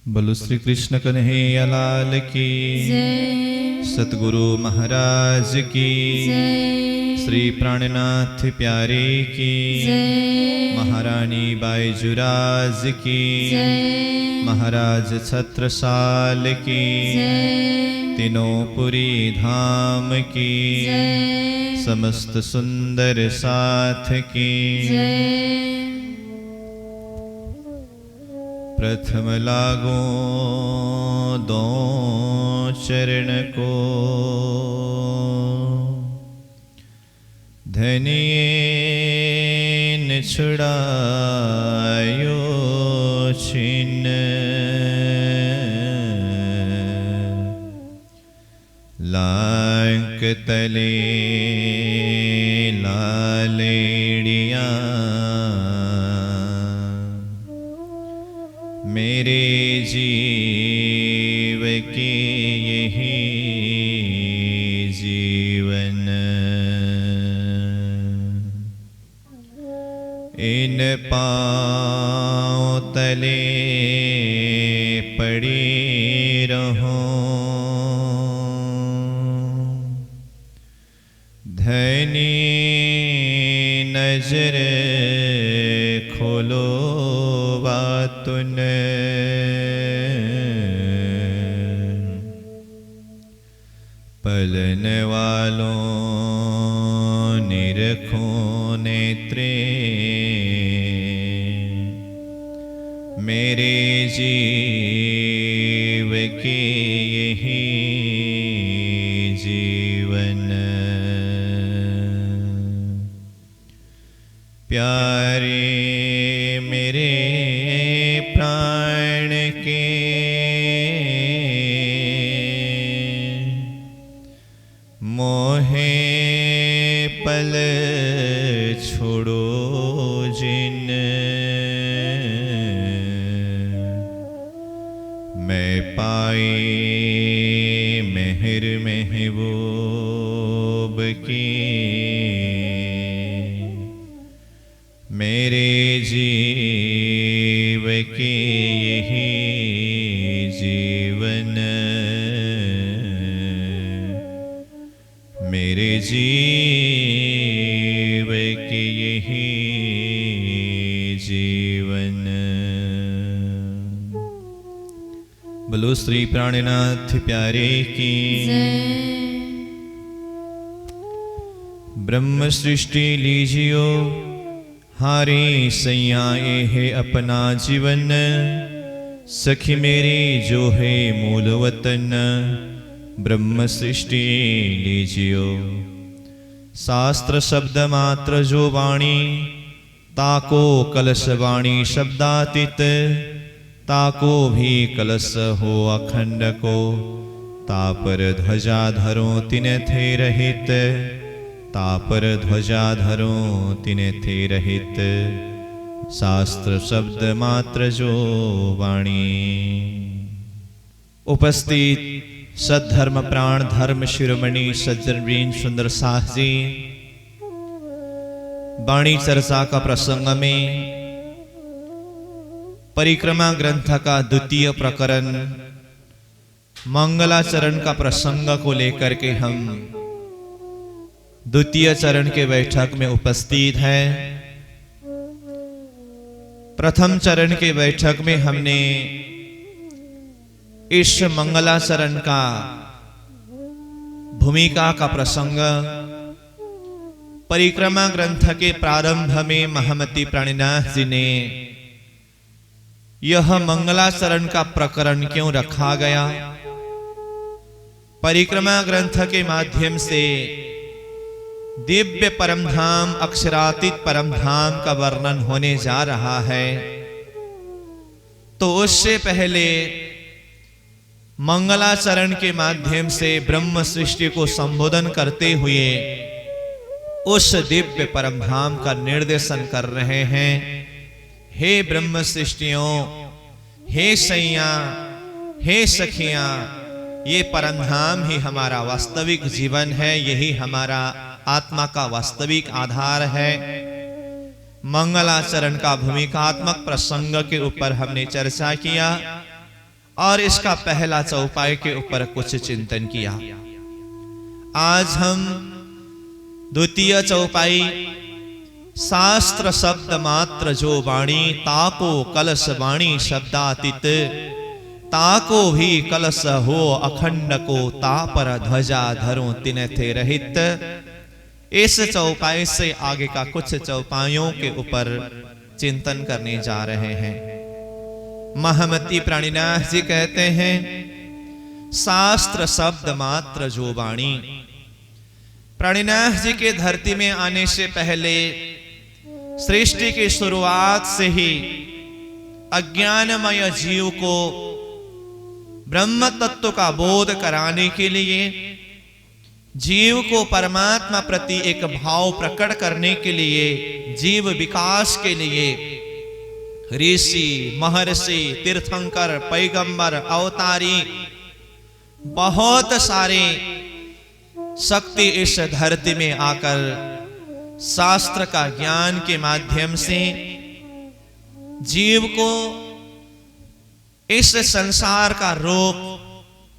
बोलो श्री कृष्ण कन्हैया लाल की जय। सतगुरु महाराज की जय। श्री प्राणनाथ प्यारे की जय। महारानी बाईजुराज की जय। महाराज छत्रसाल की जय। तीनों पुरी धाम की जय। समस्त सुंदर साथ की जय। प्रथम लागो दो चरण को धनिये न छुड़ायो छिन लांक तले लालेड़िया मेरे जीव की यही जीवन इन पाँव तले पड़ी रहो धनी नजर खोलो बातुन पलन वालों निरखो नेत्रे मेरे जीव के यही जीवन प्यारे मेरे प्राण के मोहे पल छोड़ो जिन मैं पाई मेहर महबूब की मेरे जीव के यही जीवन मेरे जीव के यही जीवन। बोलो श्री प्राणनाथ प्यारे की जय। ब्रह्म सृष्टि लीजियो हारे सैयाए है अपना जीवन सखी मेरी जो है मूल वतन ब्रह्म सृष्टि लीजियो शास्त्र शब्द मात्र जो वाणी ताको कलश वाणी शब्दातीत ताको भी कलश हो अखंड को तापर ध्वजा धरो तिन थे रहित तापर ध्वजा धरो तिने थे रहित शास्त्र शब्द मात्र जो वाणी। उपस्थित सद्धर्म प्राण धर्म शिरोमणि सज्जन वृंद सुंदर साह जी वाणी चर्चा का प्रसंग में परिक्रमा ग्रंथ का द्वितीय प्रकरण मंगलाचरण का प्रसंग को लेकर के हम द्वितीय चरण के बैठक में उपस्थित है। प्रथम चरण के बैठक में हमने इस मंगलाचरण का भूमिका का प्रसंग परिक्रमा ग्रंथ के प्रारंभ में महामती प्राणनाथ जी ने यह मंगलाचरण का प्रकरण क्यों रखा गया, परिक्रमा ग्रंथ के माध्यम से दिव्य परमधाम अक्षरातीत परमधाम का वर्णन होने जा रहा है। तो उससे पहले मंगलाचरण के माध्यम से ब्रह्म सृष्टि को संबोधन करते हुए उस दिव्य परमधाम का निर्देशन कर रहे हैं। हे ब्रह्म सृष्टियों, हे सैया, हे सखियां, ये परमधाम ही हमारा वास्तविक जीवन है, यही हमारा आत्मा का वास्तविक आधार है। मंगलाचरण का भूमिकात्मक प्रसंग के ऊपर हमने चर्चा किया। और इसका पहला चौपाई के ऊपर कुछ चिंतन किया। आज हम द्वितीय चौपाई शास्त्र शब्द मात्र जो वाणी ताको कलश वाणी शब्दातीत ताको भी कलश हो अखंड को तापर ध्वजा धरो तिन थे रहित। इस चौपाई से आगे का कुछ चौपाइयों के ऊपर चिंतन करने जा रहे हैं। महामती प्राणिनाथ जी कहते हैं शास्त्र शब्द मात्र जो वाणी। प्राणिनाथ जी के धरती में आने से पहले सृष्टि की शुरुआत से ही अज्ञानमय जीव को ब्रह्म तत्व का बोध कराने के लिए, जीव को परमात्मा प्रति एक भाव प्रकट करने के लिए, जीव विकास के लिए ऋषि महर्षि तीर्थंकर पैगंबर अवतारी बहुत सारे शक्ति इस धरती में आकर शास्त्र का ज्ञान के माध्यम से जीव को इस संसार का रूप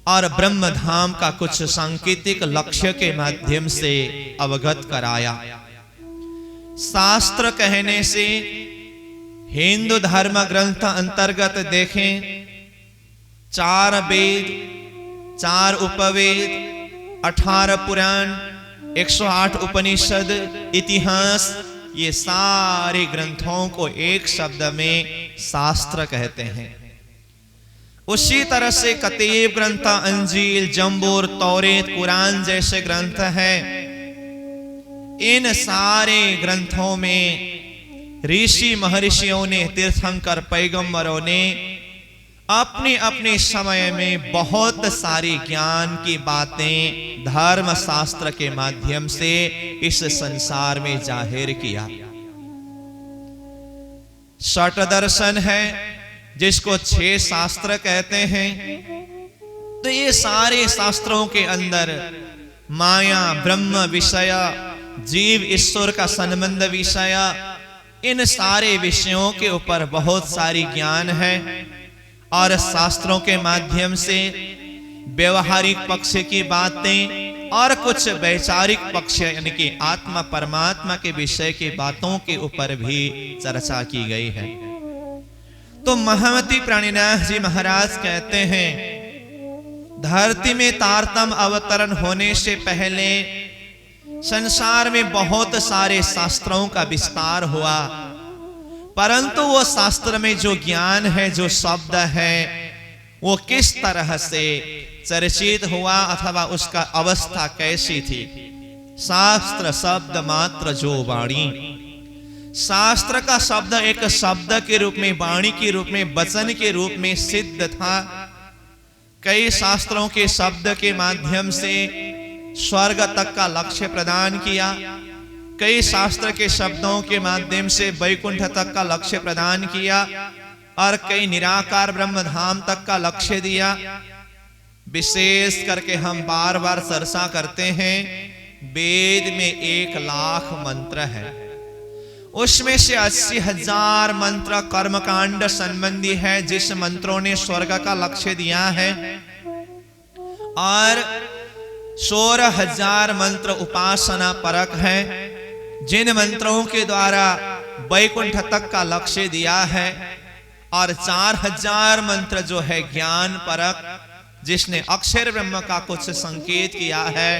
और ब्रह्म धाम का कुछ सांकेतिक लक्ष्य के माध्यम से अवगत कराया। शास्त्र कहने से हिंदू धर्म ग्रंथ अंतर्गत देखें 4 वेद, 4 उपवेद, 18 पुराण, 108 उपनिषद, इतिहास, ये सारे ग्रंथों को एक शब्द में शास्त्र कहते हैं। उसी तरह से कतीब ग्रंथ, अंजील, जंबूर, तौरेत, कुरान जैसे ग्रंथ हैं। इन सारे ग्रंथों में ऋषि महर्षियों ने, तीर्थंकर पैगंबरों ने अपने अपने समय में बहुत सारी ज्ञान की बातें धर्म शास्त्र के माध्यम से इस संसार में जाहिर किया। षट दर्शन है जिसको 6 शास्त्र कहते हैं। तो ये सारे शास्त्रों के अंदर माया, ब्रह्म विषय, जीव ईश्वर का संबंध विषय, इन सारे विषयों के ऊपर बहुत सारी ज्ञान है। और शास्त्रों के माध्यम से व्यवहारिक पक्ष की बातें और कुछ वैचारिक पक्ष यानी कि आत्मा परमात्मा के विषय की बातों के ऊपर भी चर्चा की गई है। तो महामती प्राणिनाथ जी महाराज कहते हैं धरती में तारतम अवतरण होने से पहले संसार में बहुत सारे शास्त्रों का विस्तार हुआ, परंतु वो शास्त्र में जो ज्ञान है, जो शब्द है, वो किस तरह से चर्चित हुआ अथवा उसका अवस्था कैसी थी। शास्त्र शब्द मात्र जो वाणी। शास्त्र का शब्द एक शब्द के रूप में, वाणी के रूप में, वचन के रूप में सिद्ध था। कई शास्त्रों के शब्द के माध्यम से स्वर्ग तक का लक्ष्य प्रदान किया, कई शास्त्र के शब्दों के माध्यम से वैकुंठ तक का लक्ष्य प्रदान किया, और कई निराकार ब्रह्म धाम तक का लक्ष्य दिया। विशेष करके हम बार बार चर्चा करते हैं वेद में 1 लाख मंत्र है, उसमें से 80,000 मंत्र कर्मकांड संबंधी है, जिस मंत्रों ने स्वर्ग का लक्ष्य दिया है, और 16,000 मंत्र उपासना परक है, जिन मंत्रों के द्वारा वैकुंठ तक का लक्ष्य दिया है, और 4,000 मंत्र जो है ज्ञान परक, जिसने अक्षर ब्रह्म का कुछ संकेत किया है,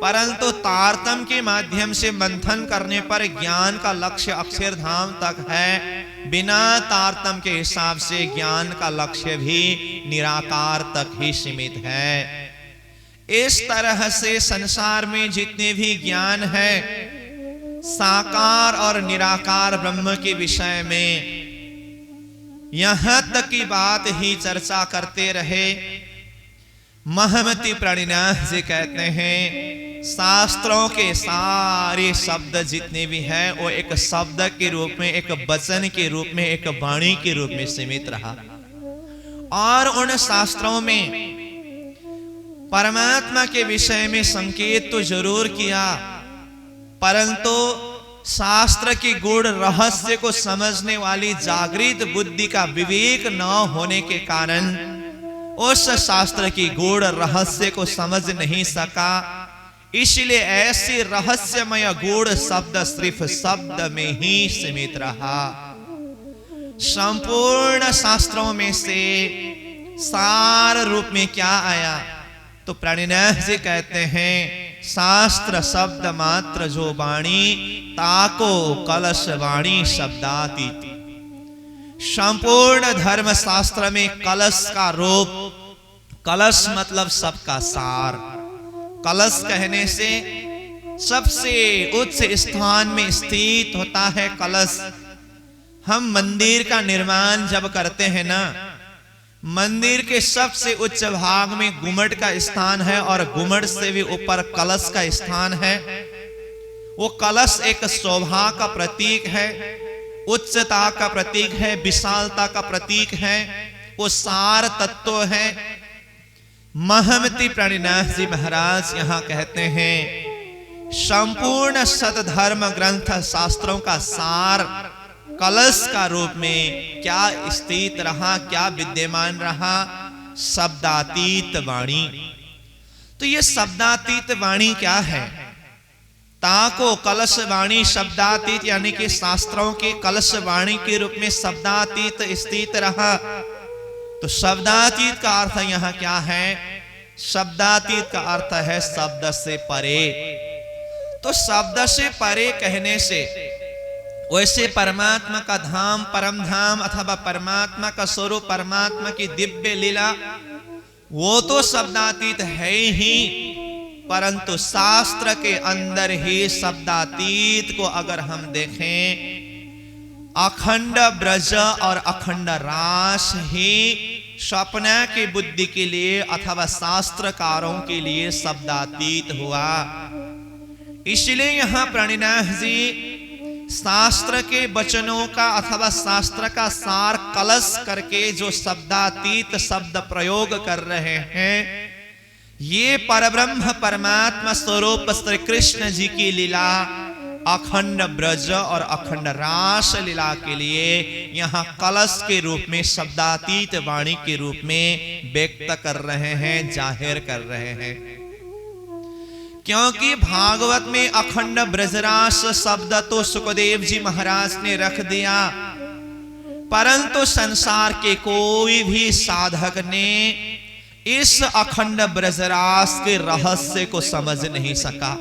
परंतु तारतम के माध्यम से मंथन करने पर ज्ञान का लक्ष्य अक्षरधाम तक है। बिना तारतम के हिसाब से ज्ञान का लक्ष्य भी निराकार तक ही सीमित है। इस तरह से संसार में जितने भी ज्ञान है, साकार और निराकार ब्रह्म के विषय में यहां तक की बात ही चर्चा करते रहे। महामती प्राणिनाथ जी कहते हैं शास्त्रों के सारे शब्द जितने भी हैं वो एक शब्द के रूप में, एक वचन के रूप में, एक वाणी के रूप में सीमित रहा, और उन शास्त्रों में परमात्मा के विषय में संकेत तो जरूर किया, परंतु शास्त्र की गूढ़ रहस्य को समझने वाली जागृत बुद्धि का विवेक न होने के कारण उस शास्त्र की गूढ़ रहस्य को समझ नहीं सका, इसलिए ऐसे रहस्यमय गूढ़ शब्द सिर्फ शब्द में ही सीमित रहा। संपूर्ण शास्त्रों में से सार रूप में क्या आया? तो प्राणिनाथ जी कहते हैं, शास्त्र शब्द मात्र जो वाणी, ताको कलश वाणी शब्दातीत। संपूर्ण धर्म शास्त्र में कलश का रूप, कलश मतलब सबका सार। कलश कहने से सबसे उच्च स्थान में स्थित होता है कलश। हम मंदिर का निर्माण जब करते हैं ना, मंदिर के सबसे उच्च भाग में गुम्मट का स्थान है और गुम्मट से भी ऊपर कलश का स्थान है। वो कलश एक शोभा का प्रतीक है, उच्चता का प्रतीक है, विशालता का प्रतीक है, वो सार तत्व है। महमति प्राणिनाथ जी महाराज यहां कहते हैं, संपूर्ण सतधर्म ग्रंथ शास्त्रों का सार कलश का रूप में क्या स्थित रहा, क्या विद्यमान रहा? शब्दातीत वाणी। तो ये शब्दातीत वाणी क्या है? ताको कलश वाणी शब्दातीत, यानी कि शास्त्रों के कलश वाणी के रूप में शब्दातीत स्थित रहा। तो शब्दातीत का अर्थ यहां क्या है? शब्दातीत का अर्थ है शब्द से परे। तो शब्द से परे कहने से वैसे परमात्मा का धाम, परम धाम अथवा परमात्मा का स्वरूप, परमात्मा की दिव्य लीला, वो तो शब्दातीत है ही, परंतु शास्त्र के अंदर ही शब्दातीत को अगर हम देखें, अखंड ब्रज और अखंड रास ही स्वप्न की बुद्धि के लिए अथवा शास्त्रकारों के लिए शब्दातीत हुआ। इसलिए यहां प्राणिनाथ जी शास्त्र के वचनों का अथवा शास्त्र का सार कलश करके जो शब्दातीत शब्द प्रयोग कर रहे हैं, ये परब्रह्म परमात्मा स्वरूप श्री कृष्ण जी की लीला अखंड ब्रज और अखंड रास लीला के लिए यहाँ कलश के रूप में, शब्दातीत वाणी के रूप में व्यक्त कर रहे हैं, जाहिर कर रहे हैं। क्योंकि भागवत में अखंड ब्रजरास शब्द तो सुखदेव जी महाराज ने रख दिया, परंतु संसार के कोई भी साधक ने इस अखंड ब्रजरास के रहस्य को समझ नहीं सका।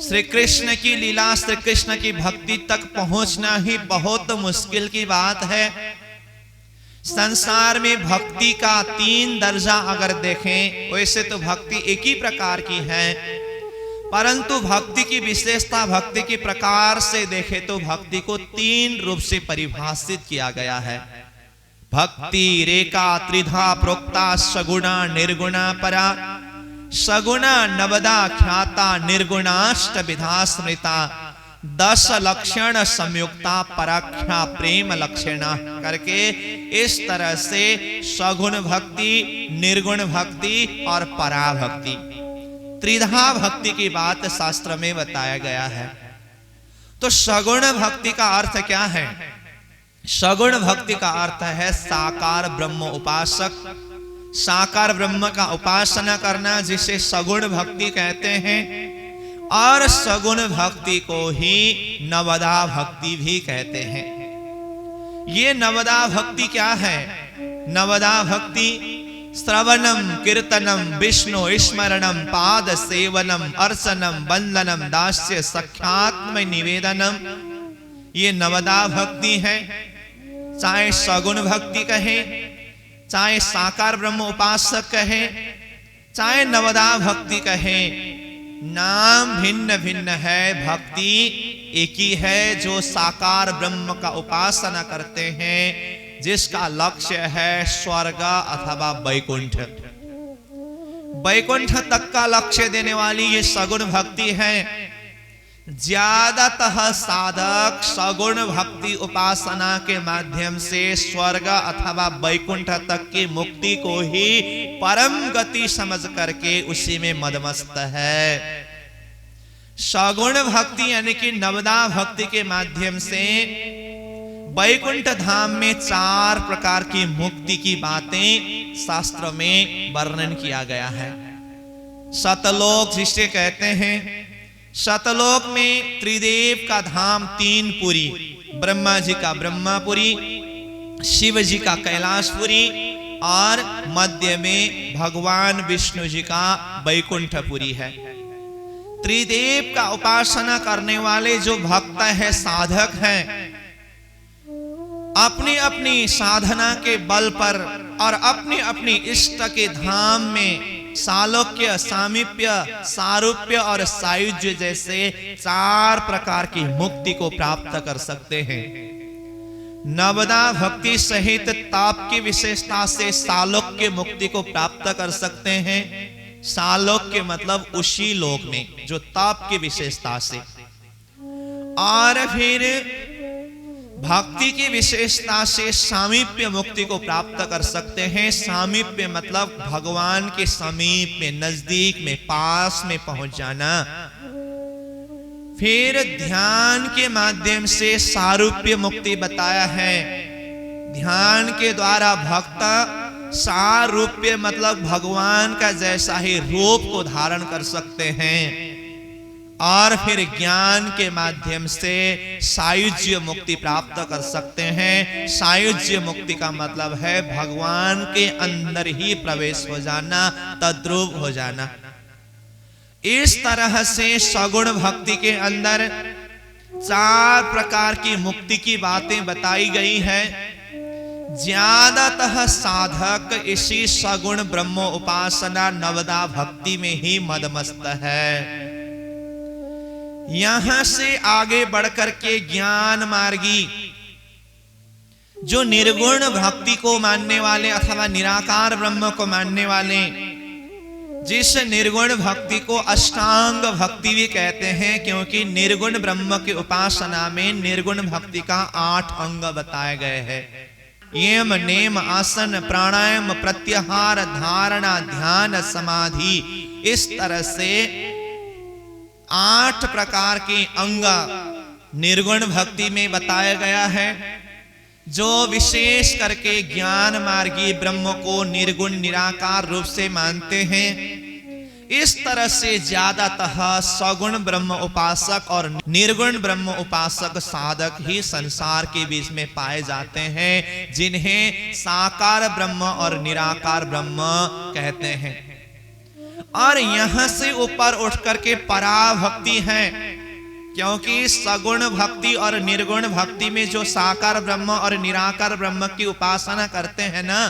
श्री कृष्ण की लीला, श्री कृष्ण की भक्ति तक पहुंचना ही बहुत मुश्किल की बात है। संसार में भक्ति का 3 दर्जा अगर देखें, वैसे तो भक्ति एक ही प्रकार की है, परंतु भक्ति की विशेषता, भक्ति के प्रकार से देखें तो भक्ति को 3 रूप से परिभाषित किया गया है। भक्ति रेका त्रिधा प्रोक्ता, सगुणा निर्गुणा परा। सगुणा नवदा ख्याता, निर्गुणाष्ट विधा स्मृता, 10 लक्षण संयुक्ता पराख्या प्रेम लक्षणा करके इस तरह से सगुण भक्ति, निर्गुण भक्ति और पराभक्ति, त्रिधा भक्ति की बात शास्त्र में बताया गया है। तो सगुण भक्ति का अर्थ क्या है? सगुण भक्ति का अर्थ है साकार ब्रह्म उपासक, साकार ब्रह्म का उपासना करना, जिसे सगुण भक्ति कहते हैं। और सगुण भक्ति को ही नवदा भक्ति भी कहते हैं। ये नवदा भक्ति क्या है? नवदा भक्ति श्रवणम कीर्तनम विष्णु स्मरणम पाद सेवनम अर्चनम वंदनम दास्य सख्यात्म निवेदनम, ये नवदा भक्ति है। चाहे सगुण भक्ति कहे, चाहे साकार ब्रह्म उपासक कहे, चाहे नवदा भक्ति कहे, नाम भिन्न भिन्न है, भक्ति एक ही है। जो साकार ब्रह्म का उपासना करते हैं, जिसका लक्ष्य है स्वर्ग अथवा वैकुंठ, वैकुंठ तक का लक्ष्य देने वाली ये सगुण भक्ति है। ज्यादातः साधक सगुण भक्ति उपासना के माध्यम से स्वर्ग अथवा वैकुंठ तक की मुक्ति को ही परम गति समझ करके उसी में मदमस्त है। सगुण भक्ति यानी कि नवदा भक्ति के माध्यम से वैकुंठ धाम में 4 प्रकार की मुक्ति की बातें शास्त्र में वर्णन किया गया है। सतलोक जिसे कहते हैं, सतलोक में त्रिदेव का धाम 3 पुरी, ब्रह्मा जी का ब्रह्मापुरी, शिव जी का कैलाशपुरी और मध्य में भगवान विष्णु जी का वैकुंठपुरी है। त्रिदेव का उपासना करने वाले जो भक्त है, साधक हैं, अपनी अपनी साधना के बल पर और अपनी अपनी इष्ट के धाम में सालोक्य, सामीप्य, सारूप्य और सायुज्य जैसे 4 प्रकार की मुक्ति को प्राप्त कर सकते हैं। नवदा भक्ति सहित ताप की विशेषता से सालोक्य मुक्ति को प्राप्त कर सकते हैं। सालोक्य मतलब उसी लोक में जो ताप की विशेषता से, और फिर भक्ति की विशेषता से सामीप्य मुक्ति को प्राप्त कर सकते हैं। सामीप्य मतलब भगवान के समीप में, नजदीक में, पास में पहुंच जाना। फिर ध्यान के माध्यम से सारूप्य मुक्ति बताया है। ध्यान के द्वारा भक्त सारूप्य मतलब भगवान का जैसा ही रूप को धारण कर सकते हैं। और फिर ज्ञान के माध्यम से सायुज्य मुक्ति प्राप्त कर सकते हैं। सायुज्य मुक्ति का मतलब है भगवान के अंदर ही प्रवेश हो जाना, तद्रूप हो जाना। इस तरह से सगुण भक्ति के अंदर 4 प्रकार की मुक्ति की बातें बताई गई है। ज्यादातर साधक इसी सगुण ब्रह्म उपासना नवदा भक्ति में ही मदमस्त है। यहां से आगे बढ़कर के ज्ञान मार्गी जो निर्गुण भक्ति को मानने वाले अथवा निराकार ब्रह्म को मानने वाले, जिस निर्गुण भक्ति को अष्टांग भक्ति भी कहते हैं, क्योंकि निर्गुण ब्रह्म की उपासना में निर्गुण भक्ति का 8 अंग बताए गए हैं। यम, नेम, आसन, प्राणायाम, प्रत्याहार, धारणा, ध्यान, समाधि, इस तरह से 8 प्रकार के अंग निर्गुण भक्ति में बताया गया है। जो विशेष करके ज्ञान मार्गी ब्रह्म को निर्गुण निराकार रूप से मानते हैं। इस तरह से ज्यादातः सगुण ब्रह्म उपासक और निर्गुण ब्रह्म उपासक साधक ही संसार के बीच में पाए जाते हैं, जिन्हें साकार ब्रह्म और निराकार ब्रह्म कहते हैं। और यहां से ऊपर उठ करके पराभक्ति है, क्योंकि सगुण भक्ति और निर्गुण भक्ति में जो साकार ब्रह्म और निराकार ब्रह्म की उपासना करते हैं ना,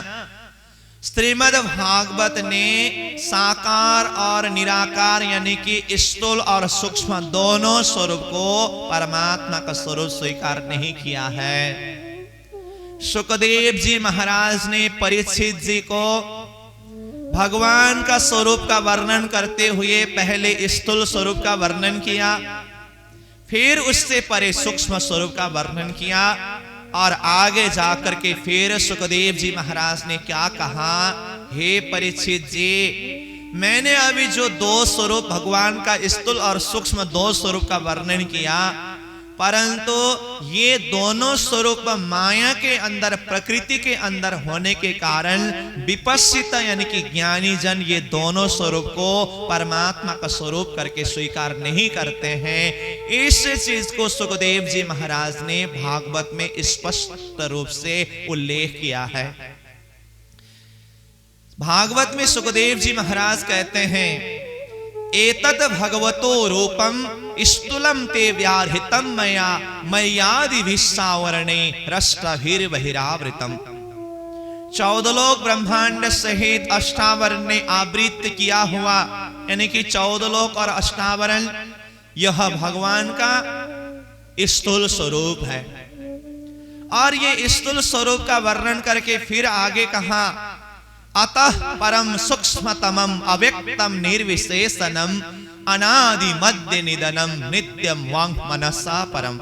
श्रीमद् भागवत ने साकार और निराकार यानी कि स्थूल और सूक्ष्म दोनों स्वरूप को परमात्मा का स्वरूप स्वीकार नहीं किया है। सुखदेव जी महाराज ने परीक्षित जी को भगवान का स्वरूप का वर्णन करते हुए पहले स्थूल स्वरूप का वर्णन किया, फिर उससे परे सूक्ष्म स्वरूप का वर्णन किया, और आगे जाकर के फिर सुखदेव जी महाराज ने क्या कहा, हे परीक्षित जी, मैंने अभी जो 2 स्वरूप भगवान का स्थूल और सूक्ष्म 2 स्वरूप का वर्णन किया, परंतु ये दोनों स्वरूप माया के अंदर, प्रकृति के अंदर होने के कारण विपश्चित यानी कि ज्ञानी जन ये दोनों स्वरूप को परमात्मा का स्वरूप करके स्वीकार नहीं करते हैं। इस चीज को सुखदेव जी महाराज ने भागवत में स्पष्ट रूप से उल्लेख किया है। भागवत में सुखदेव जी महाराज कहते हैं, एतत् भगवतो रूपम स्थूलम ते व्याहृतम मया मय्यादि विश्वावरणे रष्टभिर बहिरावृतम। 14 लोक ब्रह्मांड सहित अष्टावरण ने आवृत किया हुआ, यानी कि 14 लोक और अष्टावरण यह भगवान का स्थूल स्वरूप है। और ये स्थूल स्वरूप का वर्णन करके फिर आगे कहा, अतः परम सूक्ष्मतमं अव्यक्तम निर्विशेषणम अनादि मध्य निधनम नित्यम वांग मनसा परम।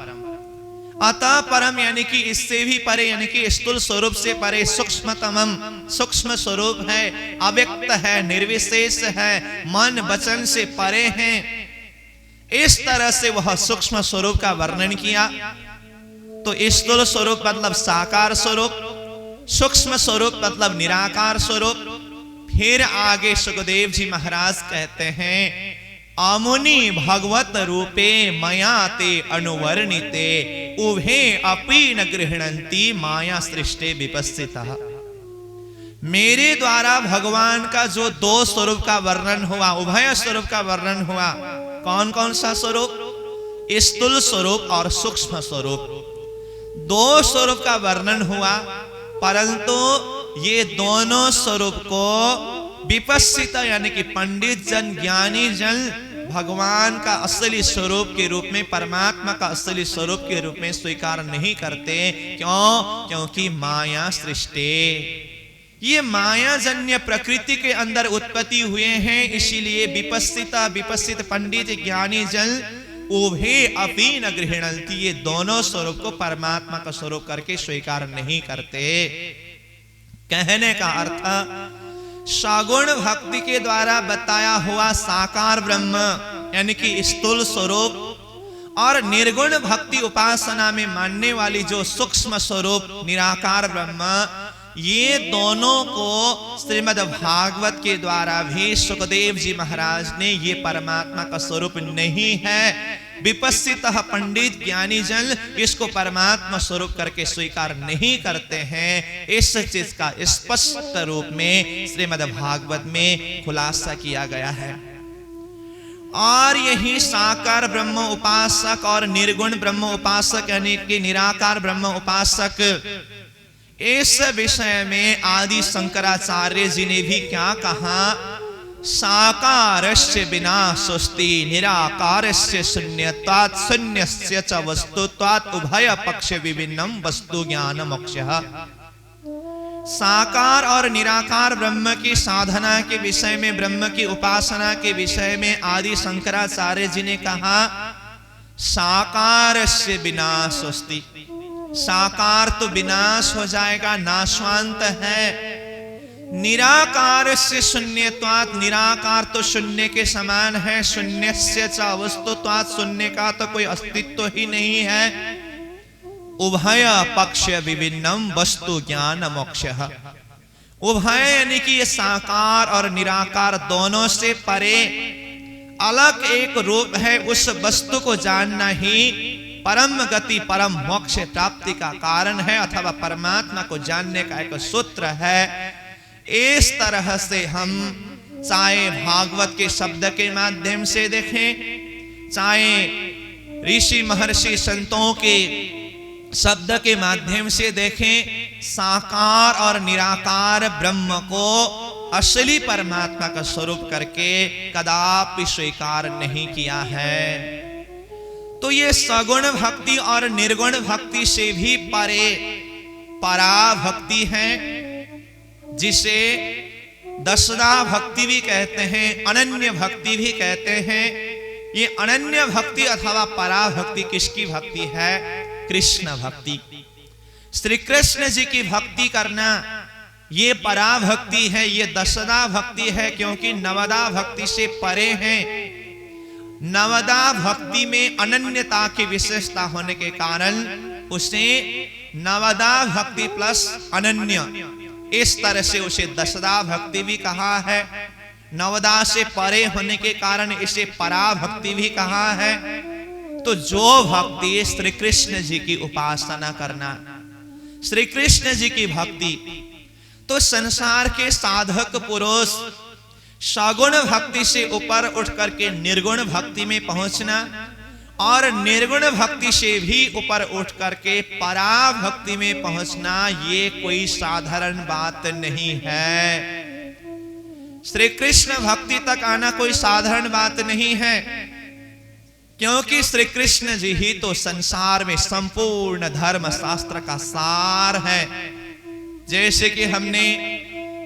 अतः परम यानी कि इससे भी परे, यानी कि स्थूल स्वरूप से परे सूक्ष्मतमम, सूक्ष्म स्वरूप है, अव्यक्त है, निर्विशेष है, मन वचन से परे है। इस तरह से वह सूक्ष्म स्वरूप का वर्णन किया। तो स्थूल स्वरूप मतलब साकार स्वरूप, सूक्ष्म स्वरूप मतलब निराकार स्वरूप। फिर आगे सुखदेव जी महाराज कहते हैं अमुनि भगवत रूपे मया ते अनुवर्णिते उभे अपि न गृह्णन्ति माया सृष्टि विपस्सितः। मेरे द्वारा भगवान का जो दो स्वरूप का वर्णन हुआ, उभय स्वरूप का वर्णन हुआ, कौन कौन सा स्वरूप? स्थूल स्वरूप और सूक्ष्म स्वरूप, दो स्वरूप का वर्णन हुआ। परंतु ये दोनों स्वरूप को विपस्सित यानी कि पंडित जन, ज्ञानी जन भगवान का असली स्वरूप के रूप में, परमात्मा का असली स्वरूप के रूप में स्वीकार नहीं करते। क्यों? क्योंकि माया सृष्टि, ये मायाजन्य प्रकृति के अंदर उत्पत्ति हुए हैं। इसीलिए विपस्सित पंडित ज्ञानी जन उभे अपि न गृह्णन्ति, ये दोनों स्वरूप को परमात्मा का स्वरूप करके स्वीकार नहीं करते। कहने का अर्थ सगुण भक्ति के द्वारा बताया हुआ साकार ब्रह्म यानी कि स्थूल स्वरूप और निर्गुण भक्ति उपासना में मानने वाली जो सूक्ष्म स्वरूप निराकार ब्रह्म, ये दोनों को श्रीमद् भागवत के द्वारा भी सुखदेव जी महाराज ने ये परमात्मा का स्वरूप नहीं है, विपस्सितः पंडित ज्ञानी जन इसको परमात्मा स्वरूप करके स्वीकार नहीं करते हैं। इस चीज का स्पष्ट रूप में श्रीमद् भागवत में खुलासा किया गया है। और यही साकार ब्रह्म उपासक और निर्गुण ब्रह्म उपासक यानी कि निराकार ब्रह्म उपासक, इस विषय में आदि शंकराचार्य जी ने भी क्या कहा? साकारस्य विनाशोस्ति निराकारस्य शून्यत्वात् शून्यस्य च वस्तुत्वात् उभय पक्ष विभिन्नम वस्तु ज्ञान मोक्षः। साकार और निराकार ब्रह्म की साधना के विषय में, ब्रह्म की उपासना के विषय में आदि शंकराचार्य जी ने कहा साकारस्य विनाशोस्ति, साकार तो विनाश हो जाएगा, नाशवांत है। निराकार से शून्यत्वात्, निराकार तो शून्य के समान है। शून्यस्य च वस्तुत्वात्, शून्य का तो कोई अस्तित्व ही नहीं है। उभय पक्ष विभिन्नम वस्तु ज्ञान मोक्षः। उभय यानी कि ये साकार और निराकार दोनों से परे अलग एक रूप है। उस वस्तु को जानना ही परम गति, परम मोक्ष प्राप्ति का कारण है, अथवा परमात्मा को जानने का एक सूत्र है। इस तरह से हम चाहे भागवत के शब्द के माध्यम से देखें, चाहे ऋषि महर्षि संतों के शब्द के माध्यम से देखें, साकार और निराकार ब्रह्म को असली परमात्मा का स्वरूप करके कदापि स्वीकार नहीं किया है। तो ये सगुण भक्ति और निर्गुण भक्ति से भी परे पराभक्ति है, जिसे दशदा भक्ति भी कहते हैं, अनन्य भक्ति भी कहते हैं। ये अनन्य भक्ति अथवा पराभक्ति किसकी भक्ति है? कृष्ण भक्ति। श्री कृष्ण जी की भक्ति करना ये पराभक्ति है, ये दशदा भक्ति है, क्योंकि नवदा भक्ति से परे हैं। नवदा भक्ति में अनन्यता की विशेषता होने के कारण उसे नवदा भक्ति प्लस अनन्य, इस तरह से उसे दशदा भक्ति भी कहा है। नवदा से परे होने के कारण इसे पराभक्ति भी कहा है। तो जो भक्ति श्री कृष्ण जी की उपासना करना, श्री कृष्ण जी की भक्ति, तो संसार के साधक पुरुष सगुण भक्ति से ऊपर उठ करके निर्गुण भक्ति में पहुंचना और निर्गुण भक्ति से भी ऊपर उठ करके पराभक्ति में पहुंचना, ये कोई साधारण बात नहीं है। श्री कृष्ण भक्ति तक आना कोई साधारण बात नहीं है, क्योंकि श्री कृष्ण जी ही तो संसार में संपूर्ण धर्म शास्त्र का सार है। जैसे कि हमने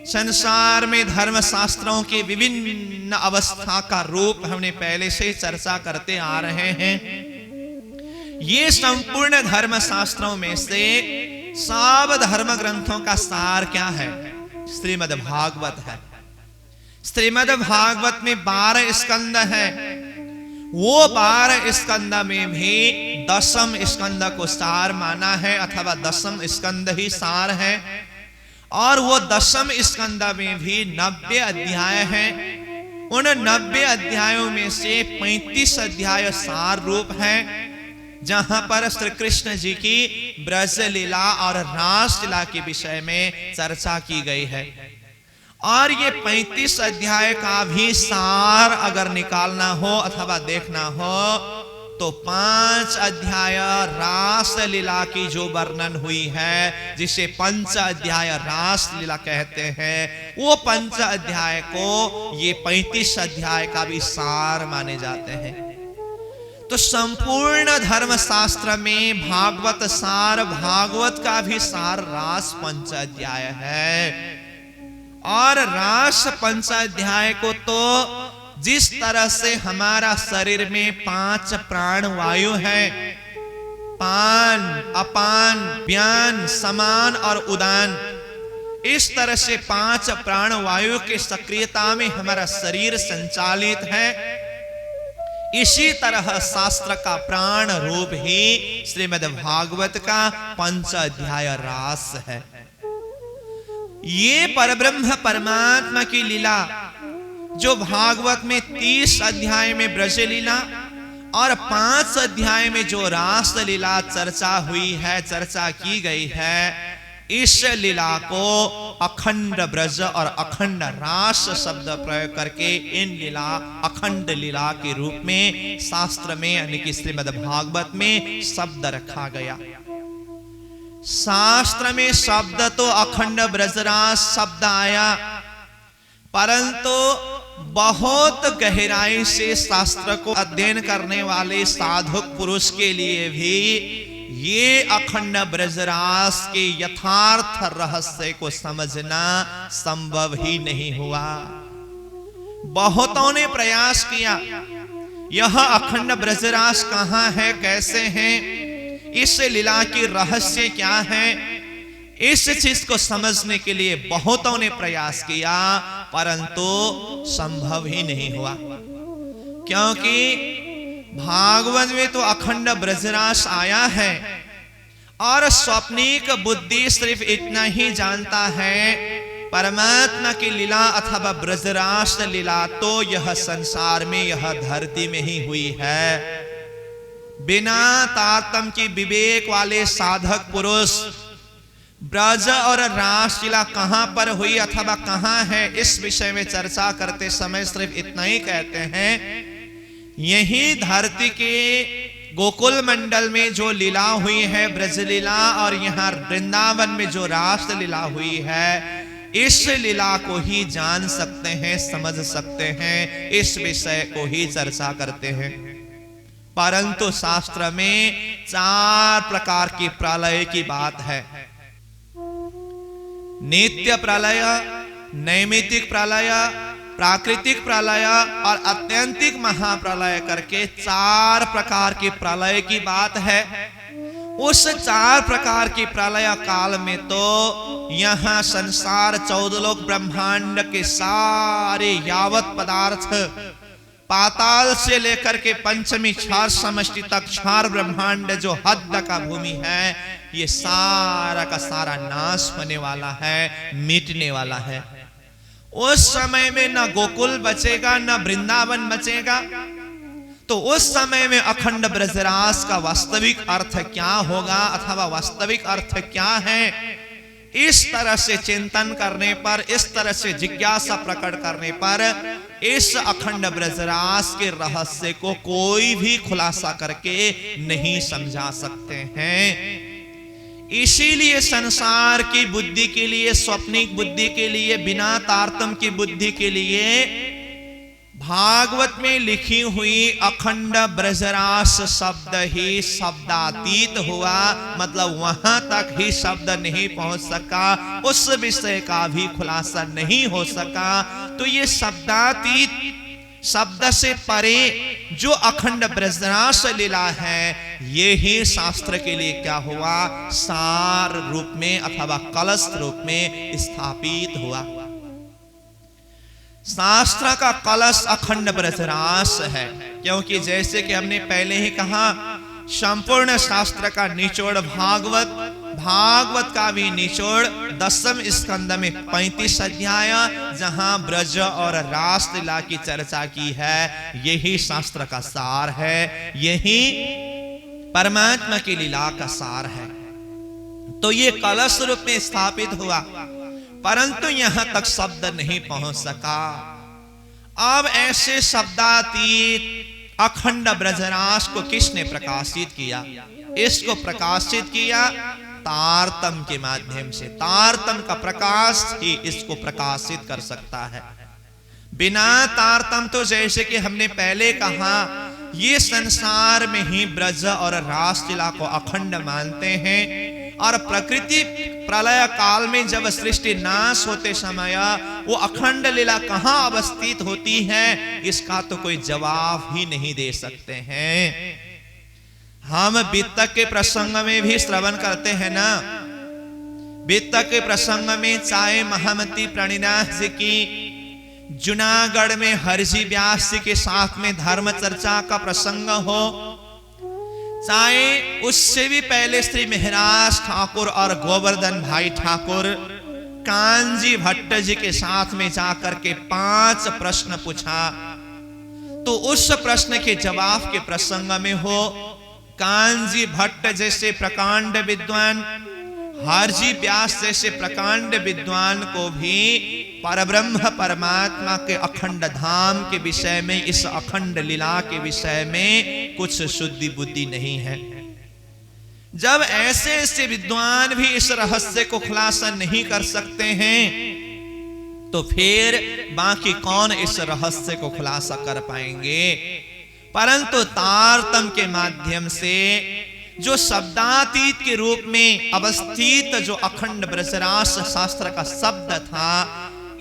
संसार में धर्म शास्त्रों की विभिन्न अवस्था का रूप हमने पहले से चर्चा करते आ रहे हैं। ये संपूर्ण धर्म शास्त्रों में से सब धर्म ग्रंथों का सार क्या है? श्रीमद् भागवत है। श्रीमद् भागवत में 12 स्कंद है। वो 12 स्कंद में भी 10वें स्कंद को सार माना है, अथवा 10वां स्कंद ही सार है। और वो 10वें स्कंद में भी 90 अध्याय हैं। उन 90 अध्यायों में से 35 अध्याय सार रूप हैं, जहां पर श्री कृष्ण जी की ब्रज लीला और रास लीला के विषय में चर्चा की गई है। और ये 35 अध्याय का भी सार अगर निकालना हो अथवा देखना हो तो 5 अध्याय रास लीला की जो वर्णन हुई है, जिसे पंच अध्याय रास लीला कहते हैं, वो पंच अध्याय को ये 35 अध्याय का भी सार माने जाते हैं। तो संपूर्ण धर्म शास्त्र में भागवत सार, भागवत का भी सार रास पंच अध्याय है। और रास पंच अध्याय को तो जिस तरह से हमारा शरीर में 5 प्राण वायु है, पान, अपान, व्यान, समान और उदान, इस तरह से 5 प्राण वायु की सक्रियता में हमारा शरीर संचालित है। इसी तरह शास्त्र का प्राण रूप ही श्रीमद् भागवत का पंच अध्याय रास है। ये परब्रह्म परमात्मा की लीला जो भागवत में 30 अध्याय में ब्रज लीला और 5 अध्याय में जो रास लीला चर्चा हुई है, चर्चा की गई है, इस लीला को अखंड ब्रज और अखंड रास शब्द प्रयोग करके इन लीला अखंड लीला के रूप में शास्त्र में यानी कि श्रीमद् भागवत में शब्द रखा गया। शास्त्र में शब्द तो अखंड ब्रजरास शब्द आया, परंतु बहुत गहराई से शास्त्र को अध्ययन करने वाले साधुक पुरुष के लिए भी ये अखंड ब्रजरास के यथार्थ रहस्य को समझना संभव ही नहीं हुआ। बहुतों ने प्रयास किया, यह अखंड ब्रजरास कहां है, कैसे है, इस लीला की रहस्य क्या है, इस चीज को समझने के लिए बहुतों ने प्रयास किया, परंतु संभव ही नहीं हुआ। क्योंकि भागवत में तो अखंड ब्रजरास आया है और स्वप्निक बुद्धि सिर्फ इतना ही जानता है, परमात्मा की लीला अथवा ब्रजरास लीला तो यह संसार में, यह धरती में ही हुई है। बिना तारतम्य की विवेक वाले साधक पुरुष ब्रज और रास लीला कहां पर हुई अथवा कहां है, इस विषय में चर्चा करते समय सिर्फ इतना ही कहते हैं, यही धरती के गोकुल मंडल में जो लीला हुई है ब्रज लीला, और यहाँ वृंदावन में जो रास लीला हुई है, इस लीला को ही जान सकते हैं, समझ सकते हैं, इस विषय को ही चर्चा करते हैं। परंतु शास्त्र में 4 प्रकार की प्रलय की बात है। नित्य प्रलय, नैमित्तिक प्रलय, प्राकृतिक प्रलय और अत्यंतिक महाप्रलय करके 4 प्रकार की प्रलय की बात है। उस 4 प्रकार की प्रलय काल में तो यहां संसार 14 लोक ब्रह्मांड के सारे यावत पदार्थ, पाताल से लेकर के पंचमी 4 समष्टि तक 4 ब्रह्मांड जो हद का भूमि है, ये सारा का सारा नाश होने वाला है, मिटने वाला है। उस समय में न गोकुल बचेगा, न वृंदावन बचेगा। तो उस समय में अखंड ब्रजरास का वास्तविक अर्थ क्या होगा अथवा वास्तविक अर्थ क्या है, इस तरह से चिंतन करने पर, इस तरह से जिज्ञासा प्रकट करने पर इस अखंड ब्रजरास के रहस्य को कोई भी खुलासा करके नहीं समझा सकते हैं। इसीलिए संसार की बुद्धि के लिए, स्वप्निक बुद्धि के लिए, बिना तारतम्य की बुद्धि के लिए भागवत में लिखी हुई अखंड ब्रजरास शब्द ही शब्दातीत हुआ, मतलब वहां तक ही शब्द नहीं पहुंच सका, उस विषय का भी खुलासा नहीं हो सका। तो ये शब्दातीत, शब्द से परे जो अखंड ब्रजरास लीला है, ये ही शास्त्र के लिए क्या हुआ, सार रूप में अथवा कलश रूप में स्थापित हुआ। शास्त्र का कलश अखंड ब्रजरास है, क्योंकि जैसे कि हमने पहले ही कहा, संपूर्ण शास्त्र का निचोड़ भागवत, भागवत का भी निचोड़ 10वें स्कंद में 35 अध्याय, जहां ब्रज और रास लीला की चर्चा की है, यही शास्त्र का सार है, यही परमात्मा की लीला का सार है। तो ये कलश रूप में स्थापित हुआ, परंतु यहां तक शब्द नहीं पहुंच सका। अब ऐसे शब्दातीत अखंड ब्रजरास को किसने प्रकाशित किया? इसको प्रकाशित किया तारतम के माध्यम से। तारतम का प्रकाश ही इसको प्रकाशित कर सकता है। बिना तारतम तो जैसे कि हमने पहले कहा, ये संसार में ही ब्रज और रास लीला को अखंड मानते हैं, और प्रकृति प्रलय काल में जब सृष्टि नाश होते समय वो अखंड लीला कहां अवस्थित होती है, इसका तो कोई जवाब ही नहीं दे सकते हैं। हम वित्तक के प्रसंग में भी श्रवण करते हैं ना, वित्तक के प्रसंग में चाहे महामती प्रणिनाथ जी की जूनागढ़ में हरजी व्यास जी के साथ में धर्म चर्चा का प्रसंग हो, चाहे उससे भी पहले श्री महाराज ठाकुर और गोवर्धन भाई ठाकुर कांजी भट्ट जी के साथ में जाकर के 5 प्रश्न पूछा, तो उस प्रश्न के जवाब के प्रसंग में हो, कांजी भट्ट जैसे प्रकांड विद्वान, हरजी व्यास जैसे प्रकांड विद्वान को भी परब्रह्म परमात्मा के अखंड धाम के विषय में, इस अखंड लीला के विषय में कुछ शुद्धि बुद्धि नहीं है। जब ऐसे ऐसे विद्वान भी इस रहस्य को खुलासा नहीं कर सकते हैं, तो फिर बाकी कौन इस रहस्य को खुलासा कर पाएंगे? परंतु तारतम के माध्यम से जो शब्दातीत के रूप में अवस्थित जो अखंड ब्रजरास शास्त्र का शब्द था,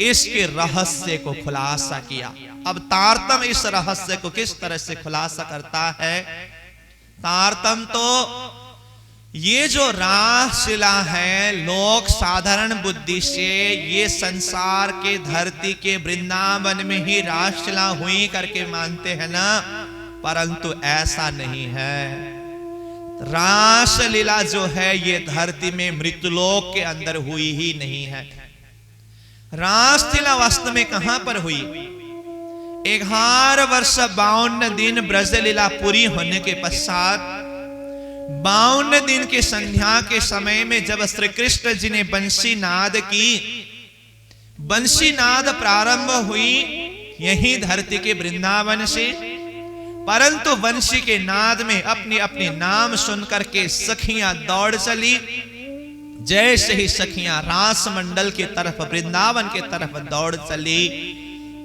इसके रहस्य को खुलासा किया। अब तारतम इस रहस्य को किस तरह से खुलासा करता है? तारतम तो ये जो रासलीला है, लोग साधारण बुद्धि से ये संसार के धरती के वृंदावन में ही रासलीला हुई करके मानते हैं ना, परंतु ऐसा नहीं है। रासलीला जो है ये धरती में मृतलोक के अंदर हुई ही नहीं है। रासलीला वास्तव में कहां पर हुई? 11 वर्ष 52 दिन ब्रजलीला पूरी होने के पश्चात 52 दिन की संध्या के समय में जब श्री कृष्ण जी ने बंशी नाद की, बंशी नाद प्रारंभ हुई यही धरती के वृंदावन से, परंतु बंशी के नाद में अपने अपने नाम सुनकर के सखियां दौड़ चली। जैसे ही सखियां रास मंडल की तरफ, वृंदावन की तरफ दौड़ चली,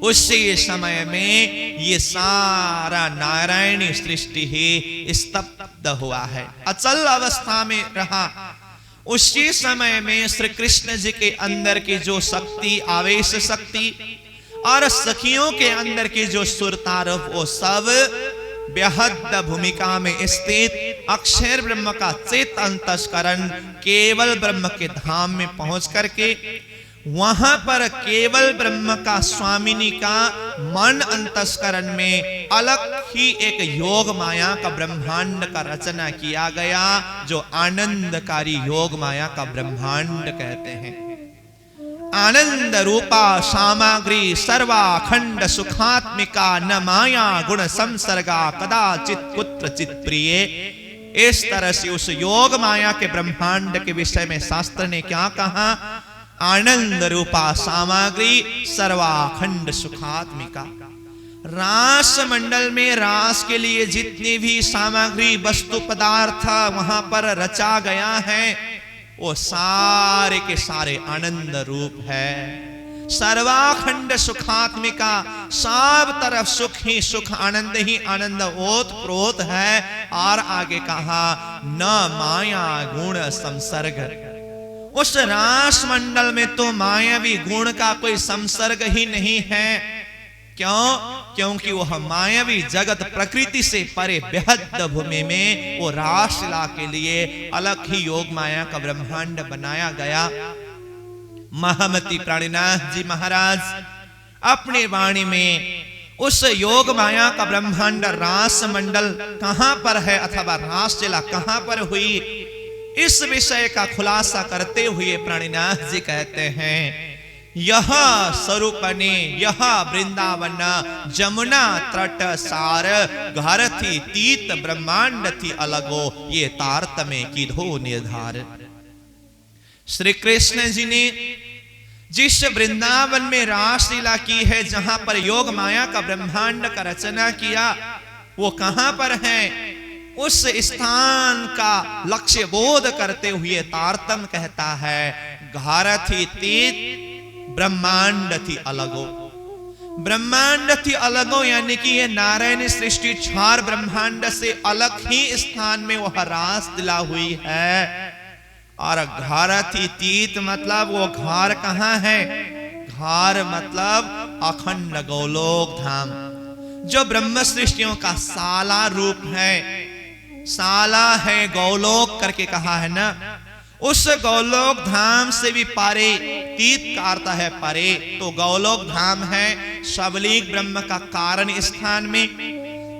उसी समय में ये सारा नारायणी सृष्टि ही स्तब्ध हुआ है, अचल अवस्था में रहा। उसी समय में श्री कृष्ण जी के अंदर की जो शक्ति, आवेश शक्ति, और सखियों के अंदर की जो सुरतारूप, वो सब बेहद भूमिका में स्थित अक्षर ब्रह्म का चित अंतस्करण केवल ब्रह्म के धाम में पहुंच करके वहां पर केवल ब्रह्म का स्वामिनी का मन अंतस्करण में अलग ही एक योग माया का ब्रह्मांड का रचना किया गया, जो आनंदकारी योग माया का ब्रह्मांड कहते हैं। आनंद रूपा सामग्री सर्वाखंड सुखात्मिका, न माया गुण संसर्गा कदाचित कुत्रचित प्रिय। इस तरह से उस योग माया के ब्रह्मांड के विषय में शास्त्र ने क्या कहा? आनंद रूपा सामग्री सर्वाखंड सुखात्मिका। रास मंडल में रास के लिए जितनी भी सामग्री, वस्तु, पदार्थ वहां पर रचा गया है, वो सारे के सारे आनंद रूप है। सर्वाखंड सुखात्मिका, सब तरफ सुख ही सुख, आनंद ही आनंद ओत प्रोत है। और आगे कहा न माया गुण संसर्ग। उस रास मंडल में तो मायावी गुण का कोई संसर्ग ही नहीं है। क्यों? क्योंकि वह मायावी जगत प्रकृति से परे बेहद भूमि में वो रासलीला के लिए अलग ही योग माया का ब्रह्मांड बनाया गया। महामती प्राणिनाथ जी महाराज अपनी वाणी में उस योग माया का ब्रह्मांड रास मंडल कहां पर है अथवा रासलीला कहां पर हुई, इस विषय का खुलासा करते हुए प्राणिनाथ जी कहते हैं, यह स्वरूपने यह वृंदावन जमुना तट सार घर थी तीत ब्रह्मांड थी अलगो ये तारतम्य की धो निर्धार। श्री कृष्ण जी ने जिस वृंदावन में रासलीला की है, जहां पर योग माया का ब्रह्मांड का रचना किया, वो कहां पर है? उस स्थान का लक्ष्य बोध करते हुए तारतम्य कहता है, घर थी तीत ब्रह्मांड थी अलगो। ब्रह्मांड थी अलगो यानी कि ये नारायण सृष्टि 4 ब्रह्मांड से अलग ही स्थान में वह रास दिला हुई है। और घर थी तीत मतलब वो घर कहां है? घर मतलब अखंड गोलोक धाम, जो ब्रह्म सृष्टियों का साला रूप है। साला है गोलोक करके कहा है ना, उस गोलोक धाम से भी परे, तीत का अर्थ है परे, तो गोलोक धाम है सबलीक ब्रह्म का कारण स्थान में।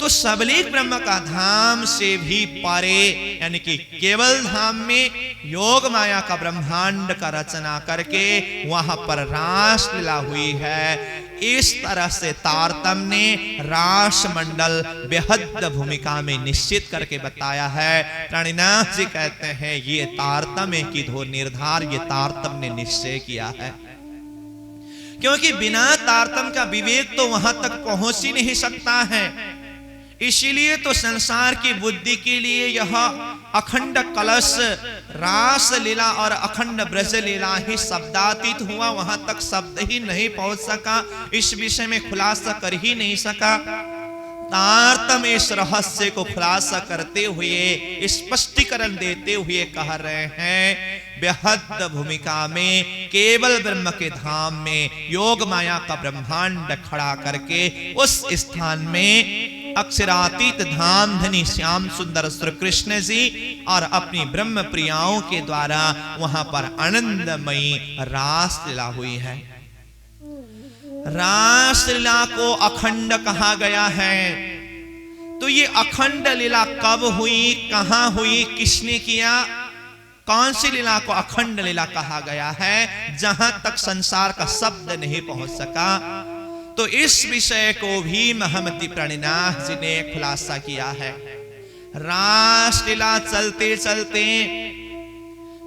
तो सबलीक ब्रह्म का धाम से भी परे यानी कि केवल धाम में योग माया का ब्रह्मांड का रचना करके वहां पर रास लीला हुई है। इस तरह से तारतम्य ने रास मंडल बेहद भूमिका में निश्चित करके बताया है। प्राणिनाथ जी कहते हैं, ये तारतम्य की धो निर्धार ये तारतम्य ने निश्चय किया है, क्योंकि बिना तारतम्य का विवेक तो वहां तक पहुंच ही नहीं सकता है। इसीलिए तो संसार की बुद्धि के लिए यह अखंड कलश रास लीला और अखंड ब्रज लीला ही शब्दातीत हुआ, वहां तक शब्द ही नहीं पहुंच सका, इस विषय में खुलासा कर ही नहीं सका। तारतम्य इस रहस्य को खुलासा करते हुए, स्पष्टीकरण देते हुए कह रहे हैं, बेहद भूमिका में केवल ब्रह्म के धाम में योग माया का ब्रह्मांड खड़ा करके उस स्थान में अक्षरातीत धाम धनी श्याम सुंदर श्री कृष्ण जी और अपनी ब्रह्म प्रियाओं के द्वारा वहां पर आनंदमयी रास लीला हुई है। रास लीला को अखंड कहा गया है। तो ये अखंड लीला कब हुई, कहां हुई, किसने किया, कौन सी लीला को अखंड लीला कहा गया है, जहां तक संसार का शब्द नहीं पहुंच सका। तो इस विषय को भी महमति प्राणिनाथ जी ने खुलासा किया है। रास लीला चलते चलते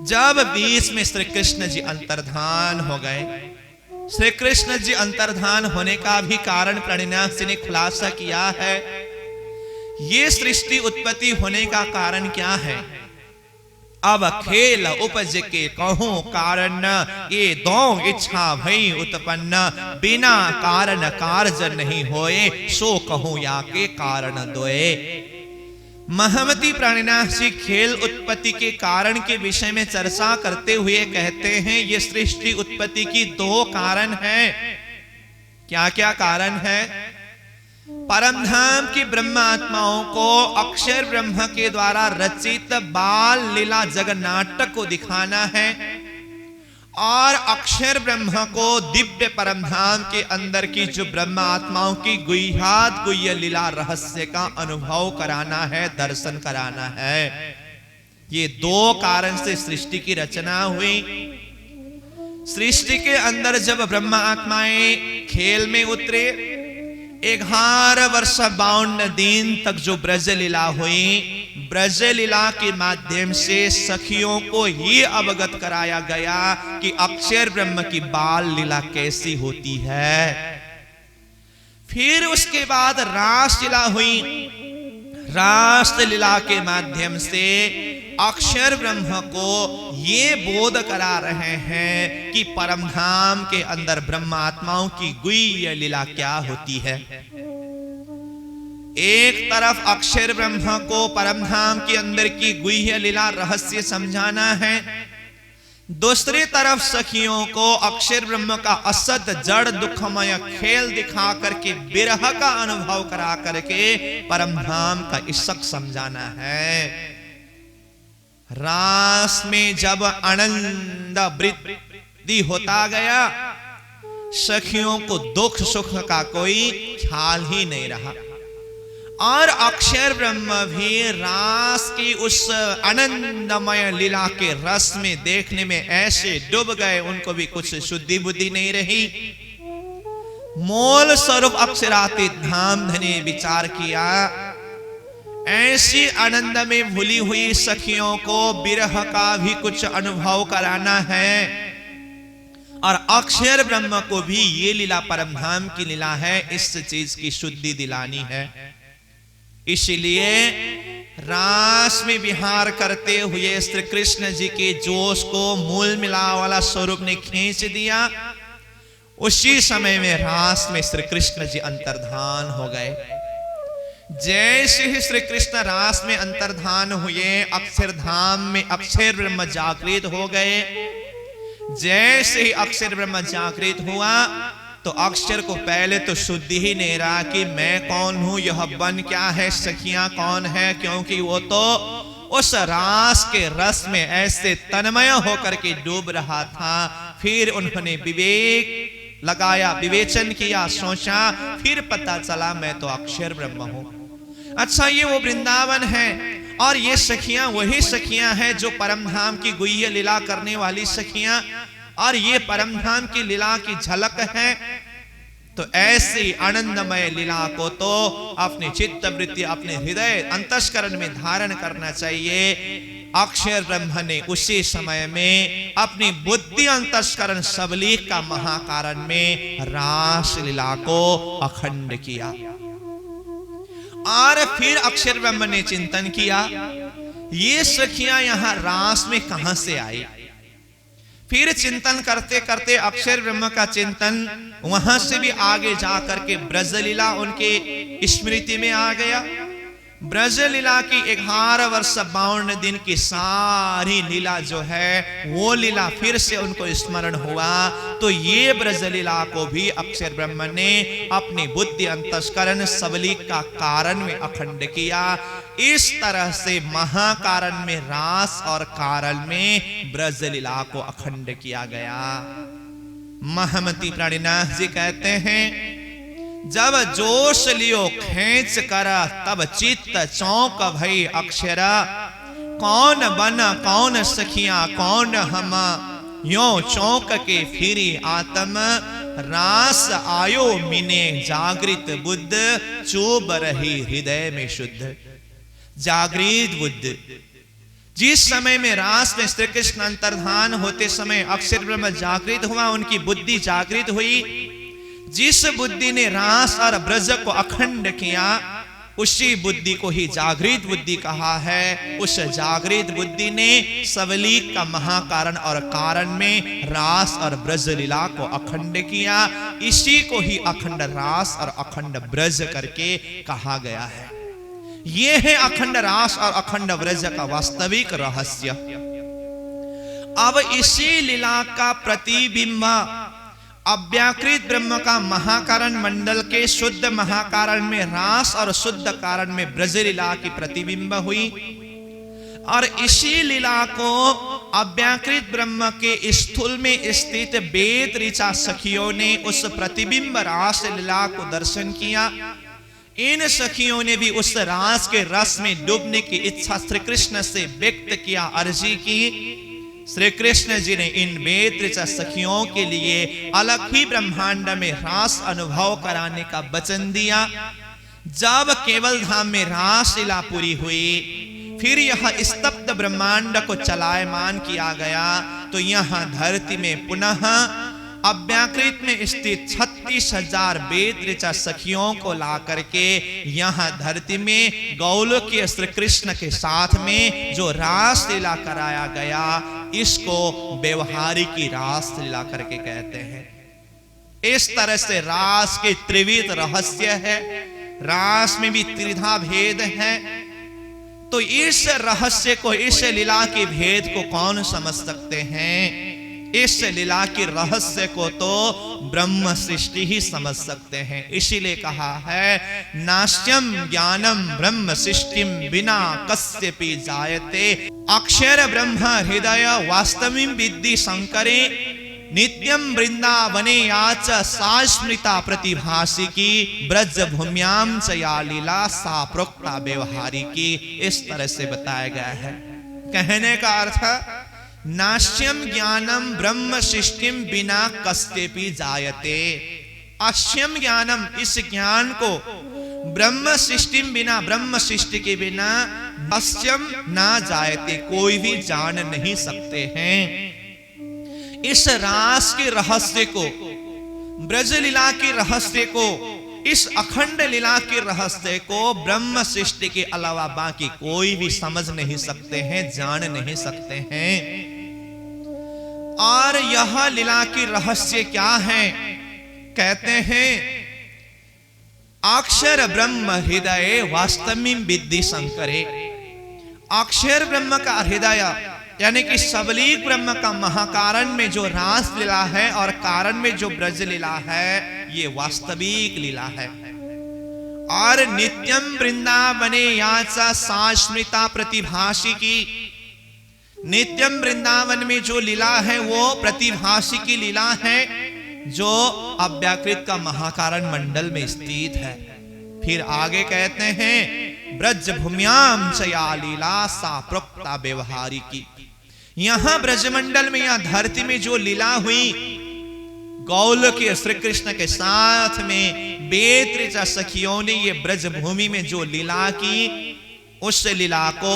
जब बीच में श्री कृष्ण जी अंतर्धान हो गए, श्री कृष्ण जी अंतर्धान होने का भी कारण प्राणिनाथ जी ने खुलासा किया है। ये सृष्टि उत्पत्ति होने का कारण क्या है? अब खेल उपज के कहूं कारण, ये दो इच्छा भई उत्पन्न, बिना कारण कार्य नहीं होए, सो कहूं या के कारण दोए। महमति प्राणिनाथ जी खेल उत्पत्ति के कारण के विषय में चर्चा करते हुए कहते हैं, ये सृष्टि उत्पत्ति की 2 कारण हैं। क्या क्या कारण है? परमधाम की ब्रह्म आत्माओं को अक्षर ब्रह्म के द्वारा रचित बाल लीला जगन नाटक को दिखाना है, और अक्षर ब्रह्म को दिव्य परमधाम के अंदर की जो ब्रह्म आत्माओं की गुह्यात गुह्य लीला रहस्य का अनुभव कराना है, दर्शन कराना है। ये 2 कारण से सृष्टि की रचना हुई। सृष्टि के अंदर जब ब्रह्म आत्माएं खेल में उतरे, 11 वर्ष 52 दिन तक जो ब्रज लीला हुई, ब्रज लीला के माध्यम से सखियों को ही अवगत कराया गया कि अक्षर ब्रह्म की बाल लीला कैसी होती है। फिर उसके बाद रास लीला हुई। रास लीला के माध्यम से अक्षर ब्रह्म को ये बोध करा रहे हैं कि परमधाम के अंदर ब्रह्मात्माओं की गुह्य लीला क्या होती है। एक तरफ अक्षर ब्रह्म को परमधाम के अंदर की गुह्य लीला रहस्य समझाना है, दूसरी तरफ सखियों को अक्षर ब्रह्म का असत जड़ दुखमय खेल दिखा करके विरह का अनुभव करा करके परमधाम का इशक समझाना है। रास में जब आनंद वृद्धि होता गया, सखियों को दुख सुख का कोई ख्याल ही नहीं रहा। और अक्षर ब्रह्म भी रास की उस आनंदमय लीला के रस में देखने में ऐसे डूब गए, उनको भी कुछ शुद्धि बुद्धि नहीं रही। मूल स्वरूप अक्षरातीत धाम धने विचार किया, ऐसी आनंद में भूली हुई सखियों को विरह का भी कुछ अनुभव कराना है, और अक्षर ब्रह्म को भी ये लीला परमधाम की लीला है, इस चीज की शुद्धि दिलानी है। इसलिए रास में विहार करते हुए श्री कृष्ण जी के जोश को मूल मिला वाला स्वरूप ने खींच दिया। उसी समय में रास में श्री कृष्ण जी अंतर्धान हो गए। जैसे ही श्री कृष्ण रास में अंतर्धान हुए, अक्षरधाम में अक्षर ब्रह्म जागृत हो गए। जैसे ही अक्षर ब्रह्म जागृत हुआ तो अक्षर को पहले तो शुद्धि ही नहीं रहा कि मैं कौन हूं, यह बन क्या है, सखियां कौन है, क्योंकि वो तो उस रास के रस में ऐसे तन्मय होकर के डूब रहा था। फिर उन्होंने विवेक लगाया, विवेचन किया, सोचा, फिर पता चला मैं तो अक्षर ब्रह्म हूं। अच्छा, ये वो वृंदावन है और ये सखियां वही सखियां हैं जो परमधाम की गुह्य लीला करने वाली सखियां, और ये परमधाम की लीला की झलक है। तो ऐसी आनंदमय लीला को तो अपनी चित्त वृत्ति, अपने हृदय अंतस्करण में धारण करना चाहिए। अक्षर ब्रह्म ने उसी समय में अपनी बुद्धि अंतस्करण सबलीक का महाकारण में रास लीला को अखंड किया। और फिर अक्षर ब्रह्म ने चिंतन किया, ये सखियां यहां रास में कहां से आई। फिर चिंतन करते करते अक्षर ब्रह्म का चिंतन वहां से भी आगे जाकर के ब्रजलीला उनके स्मृति में आ गया। ब्रजलीला की 11 वर्ष 52 दिन की सारी लीला जो है वो लीला फिर से उनको स्मरण हुआ। तो ये ब्रजलीला को भी अक्षर ब्रह्म ने अपनी बुद्धि अंतस्करण सबलीक का कारण में अखंड किया। इस तरह से महाकारण में रास और कारण में ब्रजलीला को अखंड किया गया। महामती प्राणीनाथ जी कहते हैं, जब जोश लियो खेच कर तब चित्त चौक भई अक्षरा, कौन बन कौन सखिया कौन हम, यो चौक के फिरी आत्म, रास आयो मिने जागृत बुद्ध, चुभ रही हृदय में शुद्ध। जागृत बुद्ध, जिस समय में रास में श्री कृष्ण अंतर्धान होते समय अक्षर ब्रह्म जागृत हुआ, उनकी बुद्धि जागृत हुई। जिस बुद्धि ने रास और ब्रज को अखंड किया, उसी बुद्धि को ही जागृत बुद्धि कहा है। उस जागृत बुद्धि ने सबलीक का महाकारण और कारण में रास और ब्रज लीला को अखंड किया। इसी को ही अखंड रास और अखंड ब्रज करके कहा गया है। यह है अखंड रास और अखंड ब्रज का वास्तविक रहस्य। अब इसी लीला का प्रतिबिंब अव्याकृत ब्रह्म का महाकारण मंडल के शुद्ध महाकारण में रास और शुद्ध कारण में ब्रज लीला की प्रतिबिंब हुई। और इसी लीला को अव्याकृत ब्रह्म के स्थूल में स्थित वेद ऋचा सखियों ने उस प्रतिबिंब रास लीला को दर्शन किया। इन सखियों ने भी उस रास के रस में डूबने की इच्छा श्री कृष्ण से व्यक्त किया, अर्जी की। श्री कृष्ण जी ने इन वेद सखियों के लिए अलग ही ब्रह्मांड में रास अनुभव कराने का वचन दिया। जब केवल धाम में रास लीला पूरी हुई, फिर यह स्तब्ध ब्रह्मांड को चलायमान किया गया। तो यहां धरती में पुनः अव्याकृत में स्थित 36,000 वेद ऋचा सखियों को ला करके यहां धरती में गौलोकीय श्री कृष्ण के साथ में जो रास लीला कराया गया, इसको व्यवहारिकी रास लीला करके कहते हैं। इस तरह से रास के त्रिविध रहस्य है, रास में भी त्रिधा भेद है। तो इस रहस्य को, इस लीला के भेद को कौन समझ सकते हैं? इस लीला के रहस्य को तो ब्रह्म सृष्टि ही समझ सकते हैं। इसीलिए कहा है, नास्यम ज्ञानम ब्रह्म सृष्टिम बिना कस्यपि जायते, अक्षर ब्रह्म हृदय वास्तविक विद्धि शंकरे, नित्यम वृंदावने याच सास्मृता प्रतिभासिकी ब्रज भूम्याम च या लीला सा प्रोक्ता व्यवहारिकी। इस तरह से बताया गया है। कहने का अर्थ, नाश्यम ज्ञानम ब्रह्म सृष्टिम बिना कस्तेपि जायते। अश्यम ज्ञानम, इस ज्ञान को ब्रह्म सृष्टिम बिना, ब्रह्म सृष्टि के बिना अश्यम ना जायते, कोई भी जान नहीं सकते हैं। इस रास के रहस्य को, ब्रज लीला के रहस्य को, इस अखंड लीला के रहस्य को ब्रह्म सृष्टि के अलावा बाकी कोई भी समझ नहीं सकते हैं, जान नहीं सकते हैं। और यह लीला के रहस्य क्या है? कहते हैं, अक्षर ब्रह्म हृदय वास्तविक विद्धि शंकरे। अक्षर ब्रह्म का हृदय यानी कि सबलीक ब्रह्म का महाकारण में जो रास लीला है और कारण में जो ब्रज लीला है, ये वास्तविक लीला है। और नित्यम वृंदावने याचा सास्मृता प्रतिभासी की, नित्यम वृंदावन में जो लीला है वो प्रतिभासी की लीला है, जो अव्याकृत का महाकारण मंडल में स्थित है। फिर आगे कहते हैं, ब्रज भूम्याम च या लीला सा प्रोक्ता व्यवहारिकी। यहां ब्रजमंडल में, यहां धरती में जो लीला हुई गौल के श्री कृष्ण के साथ में, बेत्रिजा सखियों ने ये ब्रज भूमि में जो लीला की, उस लीला को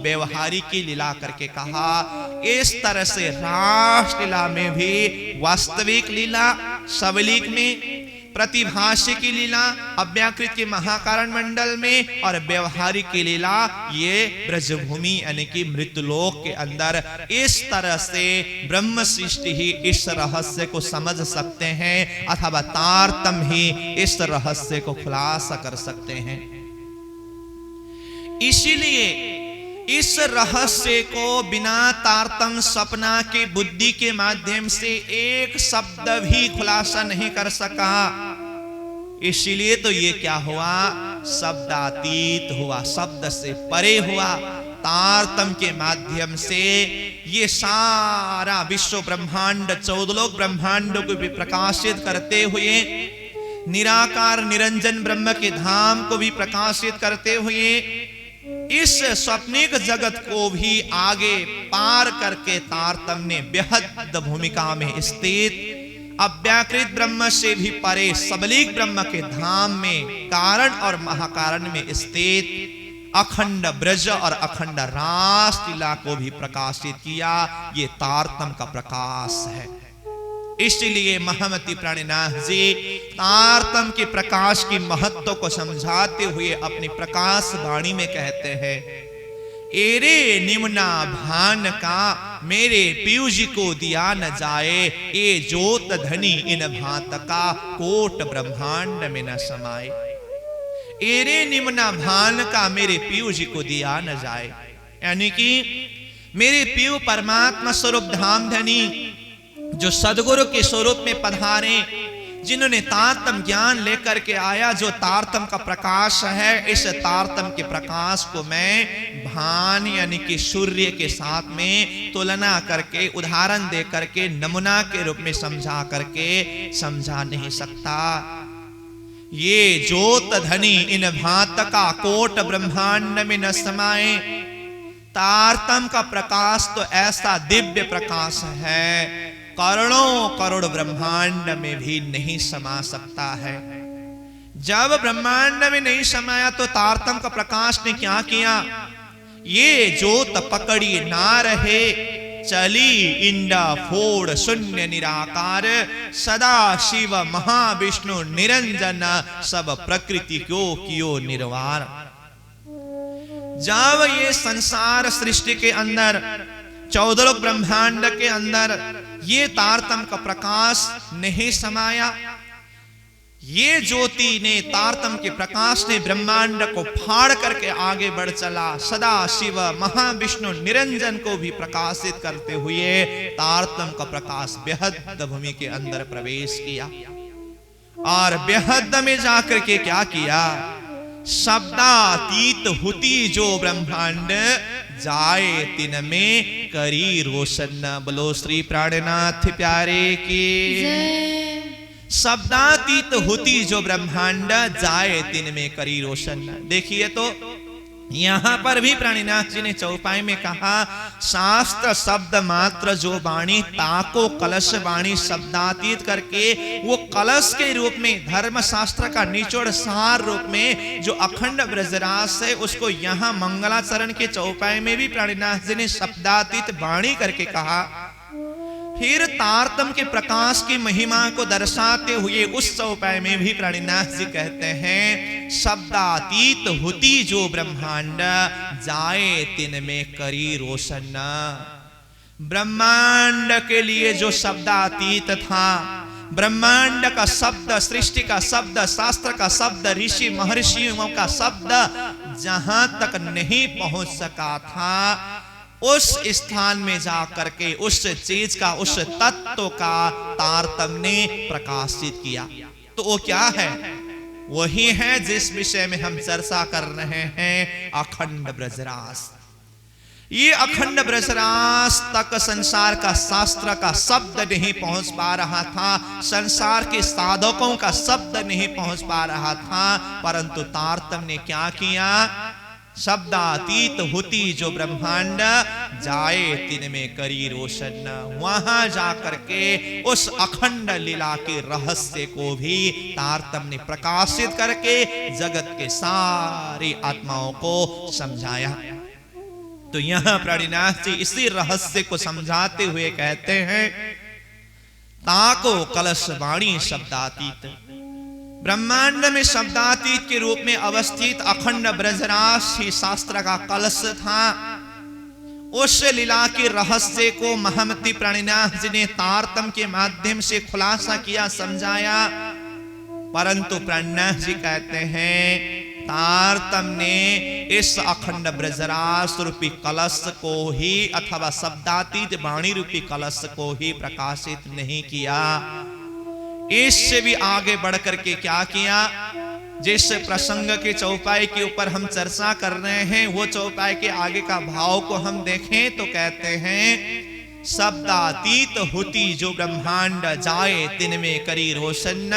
व्यवहारिक की लीला करके कहा। इस तरह से रास लीला में भी वास्तविक लीला, सबलीक में प्रतिभासी की लीला, अव्याकृत के महाकारण मंडल में, और व्यवहारिक की लीला ये ब्रजभूमि यानी कि मृतलोक के अंदर। इस तरह से ब्रह्म सृष्टि ही इस रहस्य को समझ सकते हैं, अथवा तारतम्य ही इस रहस्य को खुलासा कर सकते हैं। इसीलिए इस रहस्य को बिना तारतम्य सपना के बुद्धि के माध्यम से एक शब्द भी खुलासा नहीं कर सका। इसीलिए तो ये क्या हुआ, शब्दातीत हुआ, शब्द से परे हुआ। तारतम्य के माध्यम से ये सारा विश्व ब्रह्मांड, 14 लोक ब्रह्मांडों को भी प्रकाशित करते हुए, निराकार निरंजन ब्रह्म के धाम को भी प्रकाशित करते हुए, इस स्वप्निक जगत को भी आगे पार करके तारतम्य बेहद भूमिका में स्थित, अव्याकृत ब्रह्म से भी परे सबलीक ब्रह्म के धाम में कारण और महाकारण में स्थित अखंड ब्रज और अखंड रास लीला को भी प्रकाशित किया। ये तारतम्य का प्रकाश है। इसलिए महामती प्राणिनाथ जी तारतम्य के प्रकाश की महत्व को समझाते हुए अपनी प्रकाश वाणी में कहते हैं, एरे निम्ना भान का मेरे पीयूष को दिया न जाए, ए ज्योत धनी इन भांत का कोट ब्रह्मांड में न समाये। एरे निम्ना भान का मेरे पीयूष को दिया न जाए, यानी कि मेरे पीयू परमात्मा स्वरूप धाम धनी जो सदगुरु के स्वरूप में पधारे, जिन्होंने तारतम्य ज्ञान लेकर के आया, जो तारतम्य का प्रकाश है, इस तारतम्य के प्रकाश को मैं भान यानी कि सूर्य के साथ में तुलना करके, उदाहरण दे करके, नमूना के रूप में समझा करके समझा नहीं सकता। ये ज्योत धनी इन भांत का कोट ब्रह्मांड में न समाये। तारतम्य का प्रकाश तो ऐसा दिव्य प्रकाश है, करोड़ों करोड़ ब्रह्मांड में भी नहीं समा सकता है। जब ब्रह्मांड में नहीं समाया तो तारतम्य का प्रकाश ने क्या किया, ये ज्योत पकड़ी ना रहे, चली इंडा फोड़ शून्य निराकार, सदा शिव महाविष्णु निरंजन, सब प्रकृति को कियो निर्वार। जब ये संसार सृष्टि के अंदर, 14 लोक ब्रह्मांड के अंदर ये तारतम्य का प्रकाश नहीं समाया, ये ज्योति ने, तारतम्य के प्रकाश ने ब्रह्मांड को फाड़ करके आगे बढ़ चला, सदा शिव महाविष्णु निरंजन को भी प्रकाशित करते हुए तारतम्य का प्रकाश बेहद भूमि के अंदर प्रवेश किया। और बेहद में जाकर के क्या किया, शब्दातीत हुती जो ब्रह्मांड जाए तिन में करी रोशन। बोलो श्री प्राणनाथ प्यारे की। शब्दातीत होती जो ब्रह्मांड जाए दिन में करी रोशन। देखिए तो यहां पर भी प्राणीनाथ जी ने चौपाई में कहा, शास्त्र शब्द मात्र जो वाणी ताको कलश वाणी शब्दातीत करके वो कलश के रूप में धर्म शास्त्र का निचोड़ सार रूप में जो अखंड ब्रजरास है उसको यहां मंगलाचरण के चौपाई में भी प्राणीनाथ जी ने शब्दातीत वाणी करके कहा। फिर तारतम के प्रकाश की महिमा को दर्शाते हुए उस चौपाई में भी प्राणीनाथ जी कहते हैं, शब्दातीत होती जो ब्रह्मांड जाए तिन में करी रोशन। ब्रह्मांड के लिए जो शब्दातीत था, ब्रह्मांड का शब्द, सृष्टि का शब्द, शास्त्र का शब्द, ऋषि महर्षियों का शब्द जहां तक नहीं पहुंच सका था, उस स्थान में जा करके उस चीज का, उस तत्व का तारतम्य ने प्रकाशित किया। तो वो क्या है? वही है जिस विषय में हम चर्चा कर रहे हैं, अखंड ब्रजरास। ये अखंड ब्रजरास तक संसार का शास्त्र का शब्द नहीं पहुंच पा रहा था, संसार के साधकों का शब्द नहीं पहुंच पा रहा था, परंतु तारतम्य ने क्या किया? शब्दातीत होती जो ब्रह्मांड जाए तिन में करी रोशन। वहां जाकर के उस अखंड लीला के रहस्य को भी तारतम्य ने प्रकाशित करके जगत के सारी आत्माओं को समझाया। तो यहां प्राणीनाथ जी इसी रहस्य को समझाते हुए कहते हैं, ताको कलश वाणी शब्दातीत। ब्रह्मांड में शब्दातीत के रूप में अवस्थित अखंड ब्रजरास ही शास्त्र का कलश था। उस लीला के रहस्य को महमती प्राणीनाथ जी ने तारतम्य के माध्यम से खुलासा किया, समझाया। परंतु प्राणीनाथ जी कहते हैं, तारतम्य ने इस अखंड ब्रजरास रूपी कलश को ही अथवा शब्दातीत वाणी रूपी कलश को ही प्रकाशित नहीं किया, इससे भी आगे बढ़कर के क्या किया? जिस प्रसंग के चौपाई के ऊपर हम चर्चा कर रहे हैं, वो चौपाई के आगे का भाव को हम देखें तो कहते हैं, शब्दातीत होती जो ब्रह्मांड जाए तिन में करी रोशन।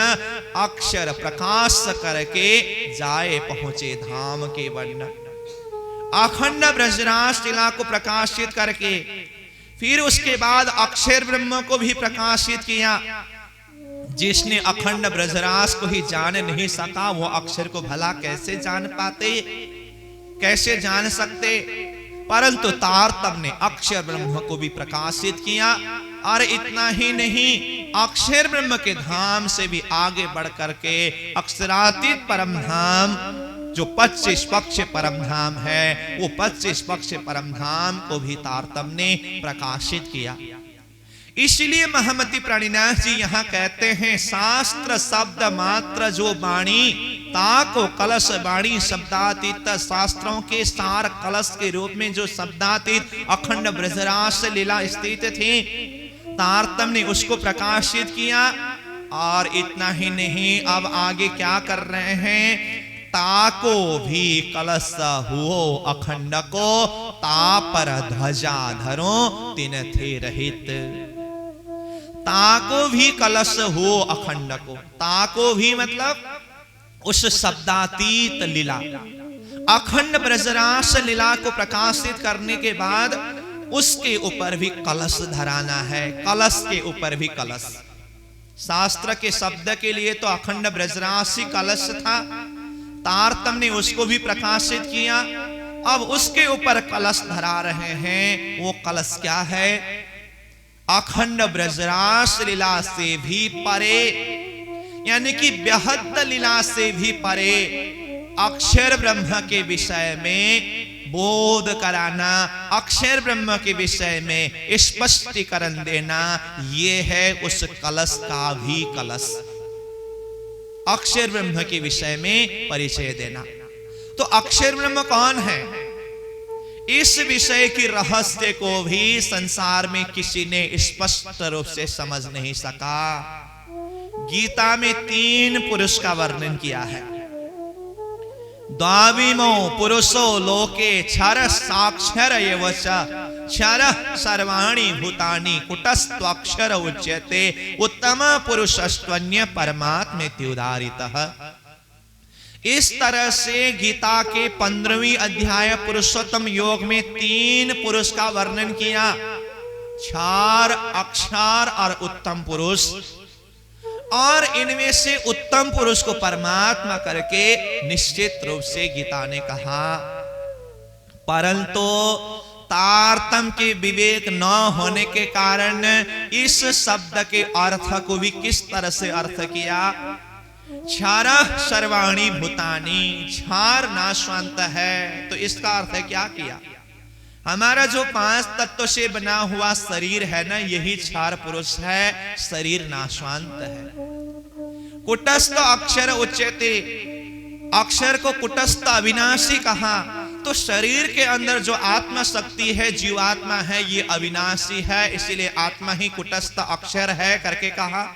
अक्षर प्रकाश करके जाए पहुंचे धाम के वर्ण। अखंड ब्रजरास लीला को प्रकाशित करके फिर उसके बाद अक्षर ब्रह्म को भी प्रकाशित किया। जिसने अखंड ब्रजरास को ही जान नहीं सका, वो अक्षर को भला कैसे जान पाते, कैसे जान सकते? परंतु तारतम्य ने अक्षर ब्रह्म को भी प्रकाशित किया। और इतना ही नहीं, अक्षर ब्रह्म के धाम से भी आगे बढ़ करके अक्षरातीत परम धाम जो 25 पक्ष परम धाम है, वो 25 पक्ष परम धाम को भी तारतम्य ने प्रकाशित किया। इसलिए महमती प्राणीनाथ जी यहां कहते हैं, शास्त्र शब्द मात्र जो वाणी ताको कलश वाणी शब्दातीत। शास्त्रों के सार कलश के रूप में जो शब्दातीत अखंड ब्रजरास लीला स्थित थी, तारतम्य ने उसको प्रकाशित किया। और इतना ही नहीं, अब आगे क्या कर रहे हैं? ताको भी कलश हुओ अखंड को, तापर ध्वजा धरो तिन थे रहित। ताको भी कलश हो अखंड को। ताको भी मतलब उस शब्दातीत लीला, अखंड ब्रजरास लीला को प्रकाशित करने के बाद उसके ऊपर भी कलश धराना है। कलश के ऊपर भी कलश। शास्त्र के शब्द के लिए तो अखंड ब्रजरास ही कलश था, तारतम्य ने उसको भी प्रकाशित किया। अब उसके ऊपर कलश धरा रहे हैं। वो कलश क्या है? अखंड ब्रजरास लीला से भी परे, यानी कि बेहद लीला से भी परे अक्षर ब्रह्म के विषय में बोध कराना, अक्षर ब्रह्म के विषय में स्पष्टीकरण देना, ये है उस कलश का भी कलश। अक्षर ब्रह्म के विषय में परिचय देना। तो अक्षर ब्रह्म कौन है? इस विषय की रहस्य को भी संसार में किसी ने स्पष्ट रूप से समझ नहीं सका। गीता में 3 पुरुष का वर्णन किया है। द्वाविमो पुरुषो लोके क्षर साक्षर एव च क्षर सर्वाणि भूतानि कुटस्थाक्षर उच्यते उत्तम पुरुषस्त्वन्य परमात्मेत्युदाहृतः। इस तरह से गीता के 15वीं अध्याय पुरुषोत्तम योग में 3 पुरुष का वर्णन किया, क्षार, अक्षर और उत्तम पुरुष। और इनमें से उत्तम पुरुष को परमात्मा करके निश्चित रूप से गीता ने कहा, परंतु तारतम्य के विवेक न होने के कारण इस शब्द के अर्थ को भी किस तरह से अर्थ किया, क्षार सर्वाणि भूतानि, क्षार नाशवंत है। तो इसका अर्थ क्या किया, हमारा जो 5 तत्व से बना हुआ शरीर है ना, यही क्षार पुरुष है, शरीर नाशवंत है। कुटस्थ अक्षर उच्यते, अक्षर को कुटस्थ अविनाशी कहा। तो शरीर के अंदर जो आत्मा शक्ति है, जीवात्मा है, ये अविनाशी है, इसलिए आत्मा ही कुटस्थ अक्षर है करके कहा।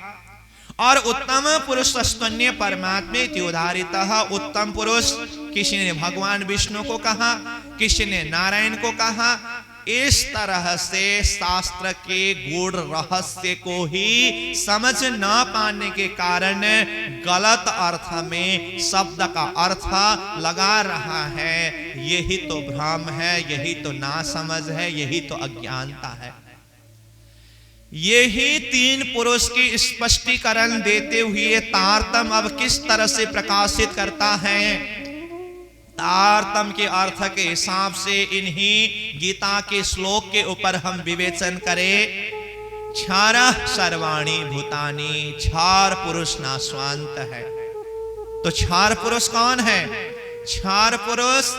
और उत्तम पुरुष स्तन्य परमात्मे त्योदारितः, उत्तम पुरुष किसी ने भगवान विष्णु को कहा, किसी ने नारायण को कहा। इस तरह से शास्त्र के गूढ़ रहस्य को ही समझ न पाने के कारण गलत अर्थ में शब्द का अर्थ लगा रहा है। यही तो भ्रम है, यही तो नासमझ है, यही तो अज्ञानता है। यही 3 पुरुष की स्पष्टीकरण देते हुए तारतम्य अब किस तरह से प्रकाशित करता है। तारतम्य के अर्थ के हिसाब से इन्हीं गीता के श्लोक के ऊपर हम विवेचन करें, क्षार सर्वाणि भूतानि, क्षार पुरुष नाशवंत है। तो क्षार पुरुष कौन है? क्षार पुरुष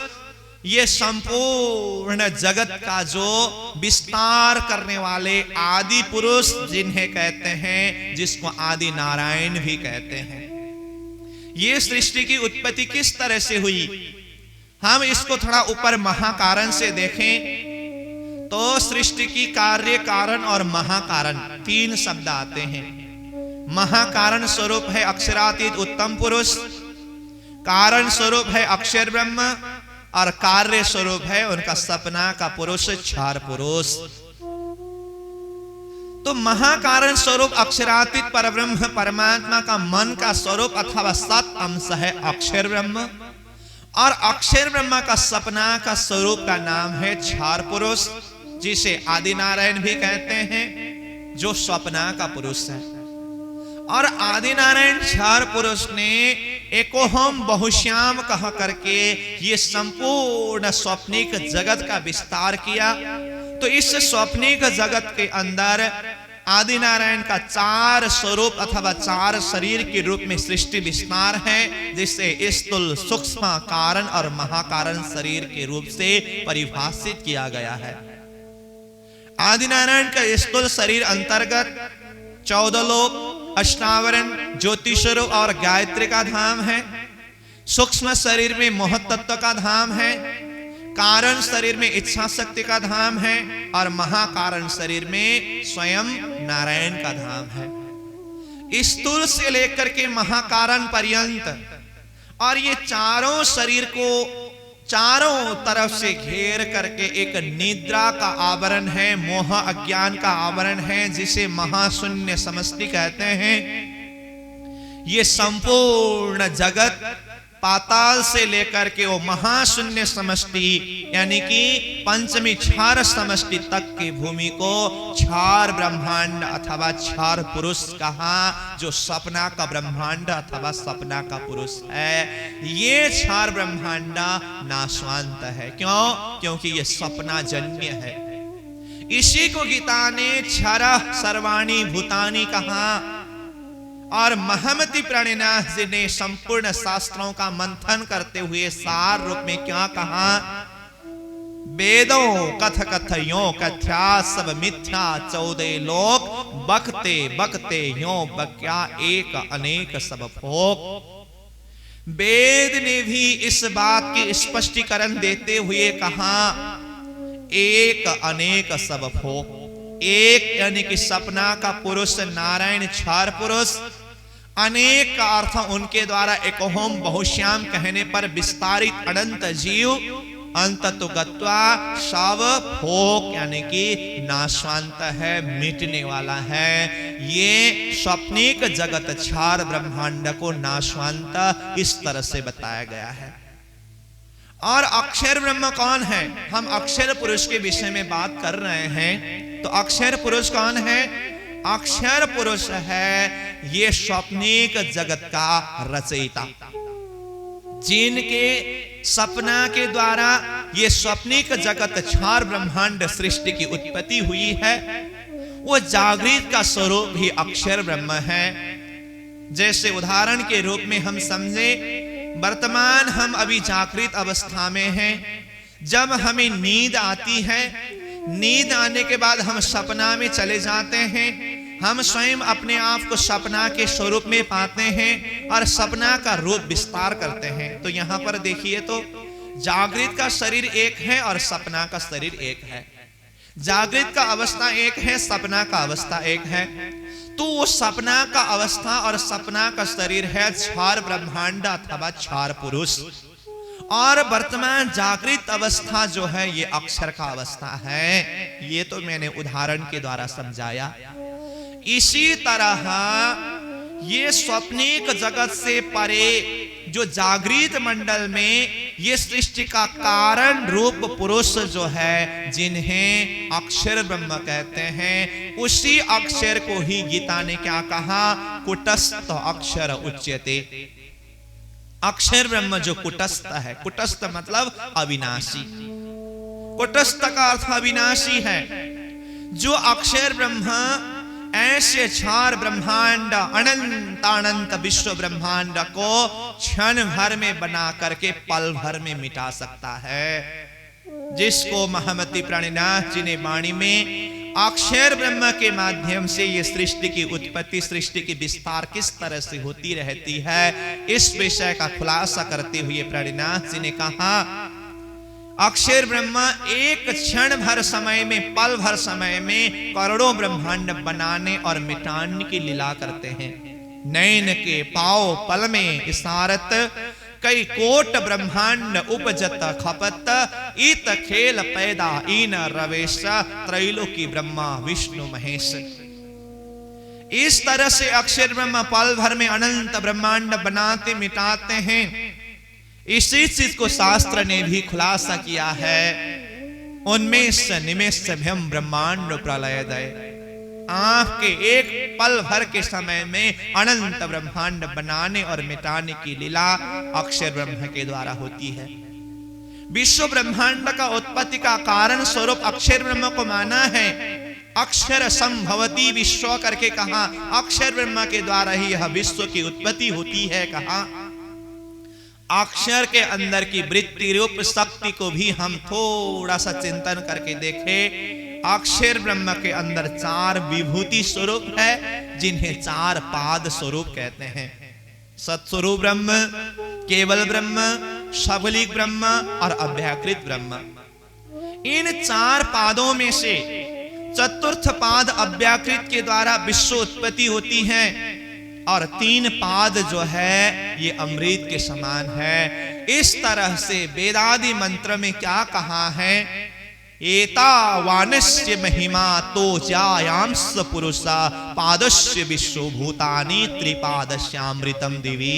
ये संपूर्ण जगत का जो विस्तार करने वाले आदि पुरुष जिन्हें कहते हैं, जिसको आदि नारायण भी कहते हैं। ये सृष्टि की उत्पत्ति किस तरह से हुई, हम इसको थोड़ा ऊपर महाकारण से देखें तो सृष्टि की कार्य कारण और महाकारण 3 शब्द आते हैं। महाकारण स्वरूप है अक्षरातीत उत्तम पुरुष, कारण स्वरूप है अक्षर ब्रह्म, और कार्य स्वरूप है उनका सपना का पुरुष क्षार पुरुष। तो महाकारण स्वरूप अक्षरातीत परब्रह्म परमात्मा का मन का स्वरूप अथवा सत अंश है अक्षर ब्रह्म, और अक्षर ब्रह्मा का सपना का स्वरूप का नाम है क्षार पुरुष, जिसे आदि नारायण भी कहते हैं, जो सपना का पुरुष है। और आदि नारायण क्षार पुरुष ने एकोहम बहुश्याम कह करके ये संपूर्ण स्वप्निक जगत का विस्तार किया। तो इस स्वप्निक जगत के अंदर आदि नारायण का 4 स्वरूप अथवा 4 शरीर के रूप में सृष्टि विस्तार है, जिसे स्थूल, सूक्ष्म, कारण और महाकारण शरीर के रूप से परिभाषित किया गया है। आदि नारायण का स्थूल शरीर अंतर्गत 14 लोक, अष्टावरण, ज्योतिषरूप और गायत्री का धाम है। सूक्ष्म शरीर में मोह तत्व का धाम है, कारण शरीर में इच्छा शक्ति का धाम है, और महाकारण शरीर में स्वयं नारायण का धाम है। स्थूल से लेकर के महाकारण पर्यंत, और ये चारों शरीर को चारों तरफ से घेर करके एक निद्रा का आवरण है, मोह अज्ञान का आवरण है, जिसे महाशून्य समष्टि कहते हैं। ये संपूर्ण जगत पाताल से लेकर के वो महाशून्य समष्टि यानी कि पंचमी क्षार समष्टि तक की भूमि को क्षार ब्रह्मांड अथवा क्षार पुरुष कहा, जो सपना का ब्रह्मांड अथवा सपना का पुरुष है। ये क्षार ब्रह्मांड नाशवंत है। क्यों? क्योंकि ये सपना जन्य है। इसी को गीता ने क्षार सर्वाणि भूतानि कहा, और महमति प्रणिनाथ जी ने संपूर्ण शास्त्रों का मंथन करते हुए सार रूप में क्या कहा, वेदों कथ कथयो कथ्या सब मिथ्या 14 लोक, बकते बकते यो बक्या एक अनेक सब फोक। वेद ने भी इस बात की स्पष्टीकरण देते हुए कहा, एक अनेक सब फोक। एक यानी कि सपना का पुरुष नारायण क्षार पुरुष, अनेक का अर्थ उनके द्वारा एकोहोम बहुश्याम कहने पर विस्तारित अनंत जीव अंत तो गत्वा शव भोग यानी कि नाशवांत है, मिटने वाला है। ये स्वप्निक जगत छार ब्रह्मांड को नाशवांत इस तरह से बताया गया है। और अक्षर ब्रह्म कौन है? हम अक्षर पुरुष के विषय में बात कर रहे हैं। तो अक्षर पुरुष कौन है? अक्षर पुरुष है ये स्वप्निक जगत का रचयिता, जिनके सपना के द्वारा ये स्वप्निक जगत छार ब्रह्मांड सृष्टि की उत्पत्ति हुई है। वो जागृत का स्वरूप ही अक्षर ब्रह्म है। जैसे उदाहरण के रूप में हम समझे, वर्तमान हम अभी जागृत अवस्था में हैं। जब हमें नींद आती है, नींद आने के बाद हम सपना में चले जाते हैं। हम स्वयं अपने आप को सपना के स्वरूप में पाते हैं और सपना का रूप विस्तार करते हैं। तो यहां पर देखिए तो जागृत का शरीर एक है और सपना का शरीर एक है। जागृत का अवस्था एक है, सपना का अवस्था एक है। तो वो सपना का अवस्था और सपना का शरीर है छार ब्रह्मांड अथवा छार पुरुष, और वर्तमान जागृत अवस्था जो है ये अक्षर का अवस्था है। ये तो मैंने उदाहरण के द्वारा समझाया। इसी तरह ये स्वप्निक जगत से परे जो जागृत मंडल में ये सृष्टि का कारण रूप पुरुष जो है, जिन्हें अक्षर ब्रह्म कहते हैं, उसी अक्षर को ही गीता ने क्या कहा? कुटस्थ अक्षर उच्यते। अक्षर ब्रह्म जो कुटस्थ है, कुटस्थ मतलब अविनाशी, कुटस्थ का अर्थ अविनाशी है। जो अक्षर ब्रह्म ऐसे छार ब्रह्मांड अनंत अनंत विश्व ब्रह्मांड को क्षण भर में बना करके पल भर में मिटा सकता है, जिसको महमति प्राणिनाथ जी ने वाणी में अक्षर ब्रह्म के माध्यम से ये सृष्टि की उत्पत्ति, सृष्टि की विस्तार किस तरह से होती रहती है, इस विषय का खुलासा करते हुए प्राणिनाथ जी ने कहा, अक्षर ब्रह्म एक क्षण भर समय में, पल भर समय में करोड़ों ब्रह्मांड बनाने और मिटाने की लीला करते हैं। नैन के पाओ पल में इशारत कई कोट ब्रह्मांड उपजत खपत, इत खेल पैदा इन रवेश, त्रैलोकी ब्रह्मा विष्णु महेश। इस तरह से अक्षर ब्रह्म पल भर में अनंत ब्रह्मांड बनाते मिटाते हैं। इसी चीज को शास्त्र ने भी खुलासा किया है। उन्मेष निमेष भ्यम ब्रह्मांड प्रलयदय। आंख के एक पल भर के समय में अनंत ब्रह्मांड बनाने और मिटाने की लीला अक्षर ब्रह्म के द्वारा होती है। विश्व ब्रह्मांड का उत्पत्ति का कारण स्वरूप अक्षर ब्रह्म को माना है। अक्षर संभवती विश्व करके कहा, अक्षर ब्रह्म के द्वारा ही यह विश्व की उत्पत्ति होती है कहा। अक्षर के अंदर की वृत्ति रूप शक्ति को भी हम थोड़ा सा चिंतन करके देखें। अक्षर ब्रह्म के अंदर चार विभूति स्वरूप है, जिन्हें चार पाद स्वरूप कहते हैं। सत्स्वरूप ब्रह्म, केवल ब्रह्म, सबलिक ब्रह्म और अव्याकृत ब्रह्म। इन चार पादों में से चतुर्थ पाद अव्याकृत के द्वारा विश्व उत्पत्ति होती है, और तीन पाद जो है ये अमृत के समान है। इस तरह से वेदादि मंत्र में क्या कहा है? एतावानस्य महिमा तो जायांस पुरुषा पादस्य विश्व भूतानि त्रिपादस्यामृतम दिवी।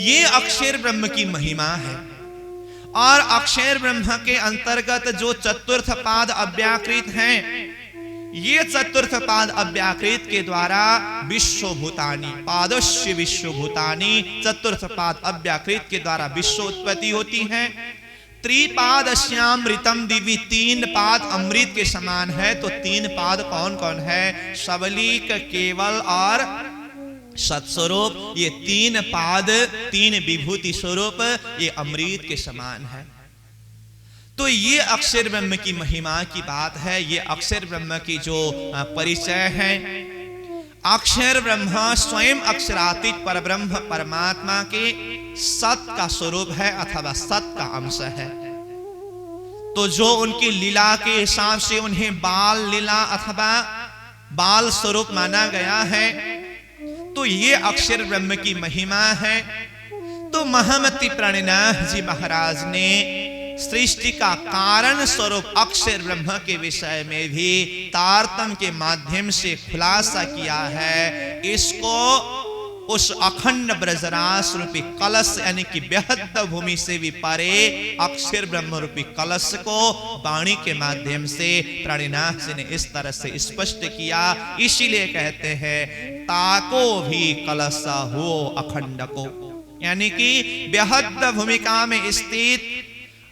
ये अक्षर ब्रह्म की महिमा है। और अक्षर ब्रह्म के अंतर्गत जो चतुर्थ पाद अव्याकृत हैं, ये चतुर्थ पाद अव्याकृत के द्वारा विश्व भूतानि, पादस्य विश्व भूतानि, चतुर्थ पाद अव्याकृत के द्वारा विश्व उत्पत्ति होती है। त्रिपादस्यामृतम दिव्य, तीन पाद अमृत के समान है। तो तीन पाद कौन कौन है? सबलीक, केवल और सत्स्वरूप। ये तीन पाद, तीन विभूति स्वरूप ये अमृत के समान है। तो ये अक्षर ब्रह्म की महिमा की बात है। ये अक्षर ब्रह्म की जो परिचय है, अक्षर ब्रह्म स्वयं अक्षरातीत परब्रह्म परमात्मा के सत का स्वरूप है अथवा सत का अंश है। तो जो उनकी लीला के हिसाब से उन्हें बाल लीला अथवा बाल स्वरूप माना गया है, तो ये अक्षर ब्रह्म की महिमा है। तो महामती प्राणनाथ जी महाराज ने सृष्टि का कारण स्वरूप अक्षर ब्रह्म के विषय में भी तारतम्य के माध्यम से खुलासा किया है। इसको उस अखंड ब्रजरास रूपी कलश यानी कि बेहद भूमि से भी परे अक्षर ब्रह्म रूपी कलश को वाणी के माध्यम से प्राणनाथ जी ने इस तरह से स्पष्ट किया। इसीलिए कहते हैं ताको भी कलश हो अखंड को, यानी कि बेहद भूमिका में स्थित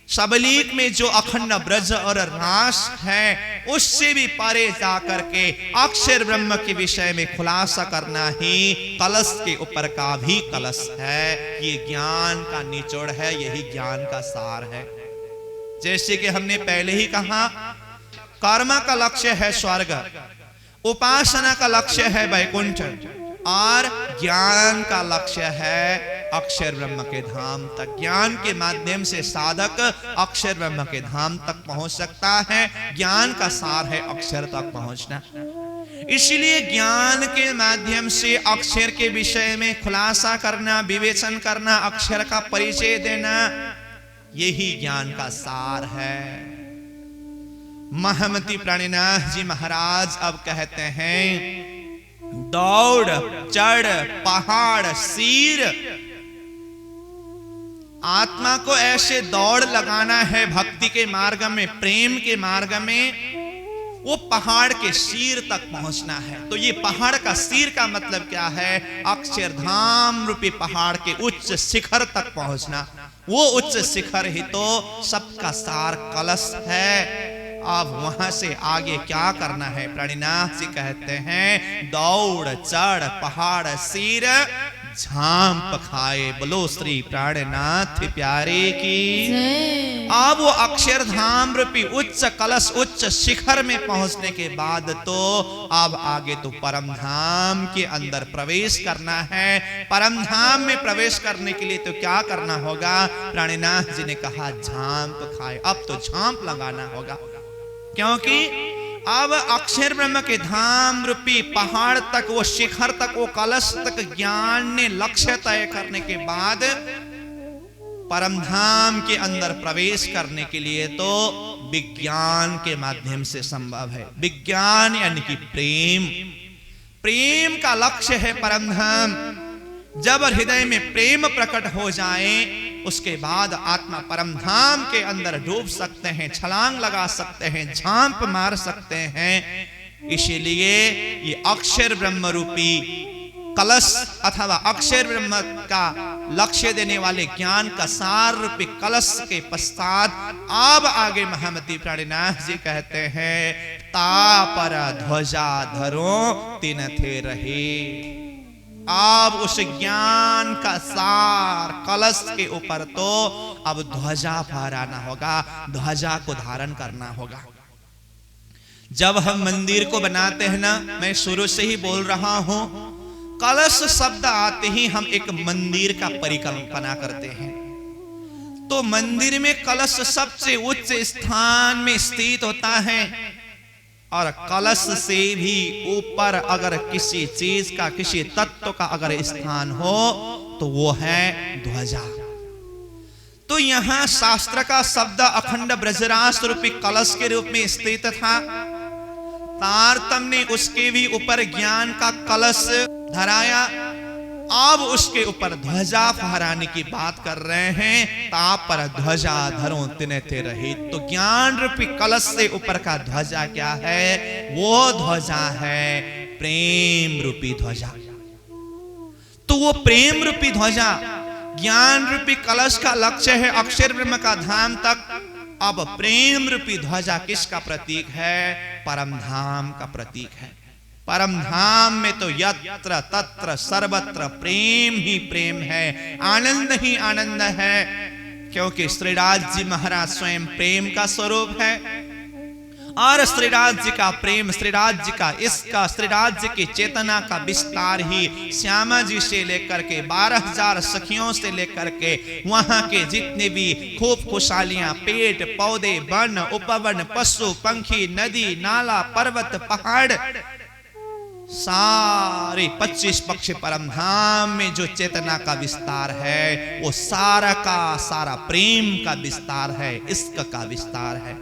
सबलीक में जो अखंड ब्रज और रास है उससे भी परे जाकर के अक्षर ब्रह्म के विषय में खुलासा करना ही कलश के ऊपर का भी कलश है। ये ज्ञान का निचोड़ है, यही ज्ञान का सार है। जैसे कि हमने पहले ही कहा, कर्म का लक्ष्य है स्वर्ग, उपासना का लक्ष्य है वैकुंठ, और ज्ञान का लक्ष्य है अक्षर ब्रह्म के धाम तक। ज्ञान के माध्यम से साधक अक्षर ब्रह्म के धाम तक पहुंच सकता है। ज्ञान का सार है अक्षर तक पहुंचना। इसलिए ज्ञान के माध्यम से अक्षर के विषय में खुलासा करना, विवेचन करना, अक्षर का परिचय देना, यही ज्ञान का सार है। महामती प्राणनाथ जी महाराज अब कहते हैं दौड़ चढ़ पहाड़ सिर, आत्मा को ऐसे दौड़ लगाना है भक्ति के मार्ग में, प्रेम के मार्ग में, वो पहाड़ के सिर तक पहुंचना है। तो ये पहाड़ का सिर का मतलब क्या है? अक्षरधाम रूपी पहाड़ के उच्च शिखर तक पहुंचना। वो उच्च शिखर ही तो सबका सार कलश है। अब वहां से आगे क्या करना है? प्राणनाथ जी कहते हैं दौड़ चढ़ पहाड़ सिर झांप खाए। बोलो श्री प्राणनाथ प्यारे की। अब वो अक्षरधाम रूपी उच्च कलश उच्च शिखर में पहुंचने के बाद तो अब आगे तो परम धाम के अंदर प्रवेश करना है। परम धाम में प्रवेश करने के लिए तो क्या करना होगा? प्राणनाथ जी ने कहा झांप खाए। अब तो झांप लगाना होगा, क्योंकि अब अक्षर ब्रह्म के धाम रूपी पहाड़ तक, वो शिखर तक, वो कलश तक ज्ञान ने लक्ष्य तय करने के बाद परम धाम के अंदर प्रवेश करने के लिए तो विज्ञान के माध्यम से संभव है। विज्ञान यानी कि प्रेम, प्रेम का लक्ष्य है परम धाम। जब हृदय में प्रेम प्रकट हो जाए उसके बाद आत्मा परम धाम के अंदर डूब सकते हैं, छलांग लगा सकते हैं, झांप मार सकते हैं। इसीलिए ये अक्षर ब्रह्म रूपी कलश अथवा अक्षर ब्रह्म का लक्ष्य देने वाले ज्ञान का सार रूपी कलश के पश्चात अब आगे महामती प्राणनाथ जी कहते हैं तापर ध्वजा धरो तिन थे रहे। अब उस ज्ञान का सार कलश के ऊपर तो अब ध्वजा फहराना होगा, ध्वजा को धारण करना होगा। जब हम मंदिर को बनाते हैं ना, मैं शुरू से ही बोल रहा हूं, कलश शब्द आते ही हम एक मंदिर का परिकल्पना करते हैं। तो मंदिर में कलश सबसे उच्च स्थान में स्थित होता है, और कलश से भी ऊपर अगर किसी चीज का, किसी तत्व का अगर स्थान हो तो वो है ध्वजा। तो यहां शास्त्र का शब्द अखंड ब्रजरास रूपी कलश के रूप में स्थित था। तारतम्य ने उसके भी ऊपर ज्ञान का कलश धराया। अब उसके ऊपर ध्वजा फहराने की बात कर रहे हैं। तापर ध्वजा धरो तिने थे रहे। तो ज्ञान रूपी कलश से ऊपर का ध्वजा क्या है? वो ध्वजा है प्रेम रूपी ध्वजा। तो वो प्रेम रूपी ध्वजा, ज्ञान रूपी कलश का लक्ष्य है अक्षर ब्रह्म का धाम तक। अब प्रेम रूपी ध्वजा किसका प्रतीक है? परम धाम का प्रतीक है। परम धाम में तो यत्र तत्र सर्वत्र प्रेम ही प्रेम है, आनंद ही आनंद है, क्योंकि श्रीराज जी महाराज स्वयं प्रेम का स्वरूप है। और श्रीराज जी का प्रेम, श्रीराज जी का इसका, श्रीराज जी की चेतना का विस्तार ही श्यामा जी से लेकर के 12,000 सखियों से लेकर के वहां के जितने भी खूब खुशहालियां, पेड़ पौधे, वन उपवन, पशु पंखी, नदी नाला पर्वत पहाड़, सारे 25 पक्ष परम धाम में जो चेतना का विस्तार है वो सारा का सारा प्रेम का विस्तार है, इश्क का विस्तार है।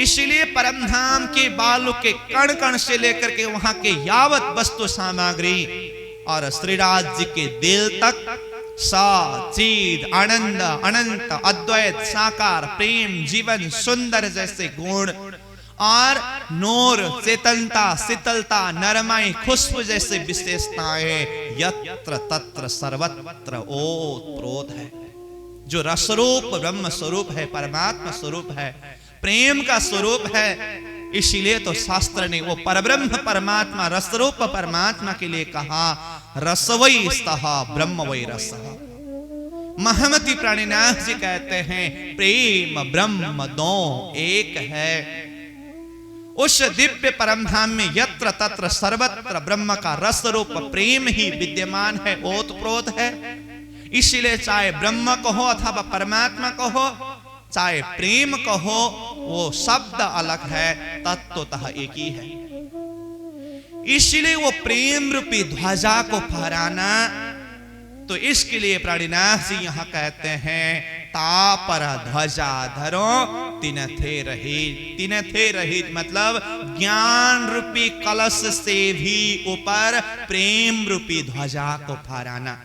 इसलिए परम धाम के बालू के कण कण से लेकर के वहां के यावत वस्तु सामग्री और श्रीराज जी के दिल तक सचिद आनंद अनंत अद्वैत साकार प्रेम जीवन सुंदर जैसे गुण और नूर चेतनता शीतलता नरमाई खुशबू जैसे विशेषताएं यत्र तत्र सर्वत्र ओतप्रोत है। जो रसरूप ब्रह्म स्वरूप है, परमात्मा स्वरूप है, प्रेम का स्वरूप है। इसीलिए तो शास्त्र ने वो परब्रह्म परमात्मा रसरूप परमात्मा के लिए कहा रसवई सह ब्रह्म वै रस। महामती प्राणीनाथ जी कहते हैं प्रेम ब्रह्म दो एक है। उस दिव्य परम धाम में यत्र तत्र सर्वत्र ब्रह्म का रस रूप प्रेम ही विद्यमान है, ओतप्रोत है। इसलिए चाहे ब्रह्म कहो अथवा परमात्मा कहो, चाहे प्रेम कहो, वो शब्द अलग है, तत्वतः एक ही है। इसलिए वो प्रेम रूपी ध्वजा को फहराना, तो इसके लिए प्राणीनाथ जी यहां कहते हैं तापर ध्वजा धरो तिनथे रहित। तिनथे रहित मतलब ज्ञान रूपी कलश से भी ऊपर प्रेम रूपी ध्वजा को फहराना,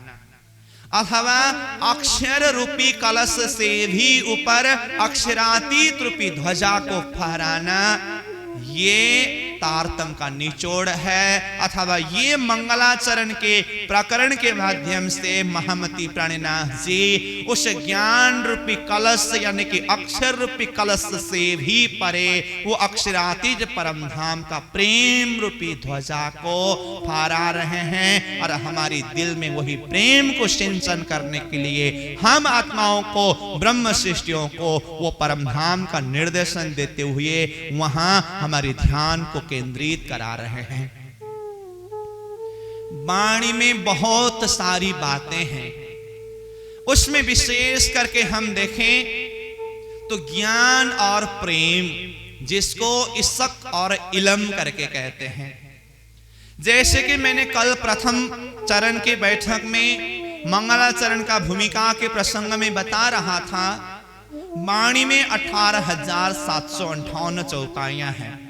अथवा अक्षर रूपी कलश से भी ऊपर अक्षरातीत रूपी ध्वजा को फहराना, ये तारतम का निचोड़ है। अथवा ये मंगलाचरण के प्रकरण के माध्यम से महामती प्राणीनाथ जी उस ज्ञान रूपी कलश यानी कि अक्षर रूपी कलश से भी परे वो अक्षरातीत परम धाम का प्रेम रूपी ध्वजा को फहरा रहे हैं। और हमारी दिल में वही प्रेम को सिंचन करने के लिए हम आत्माओं को ब्रह्म सृष्टियों को वो परम धाम का निर्देशन देते हुए वहां हमारे ध्यान को केंद्रित करा रहे हैं। वाणी में बहुत सारी बातें हैं, उसमें विशेष करके हम देखें तो ज्ञान और प्रेम, जिसको इश्क और इल्म करके कहते हैं। जैसे कि मैंने कल प्रथम चरण की बैठक में मंगलाचरण का भूमिका के प्रसंग में बता रहा था, वाणी में 18,758 चौपाइयां हैं,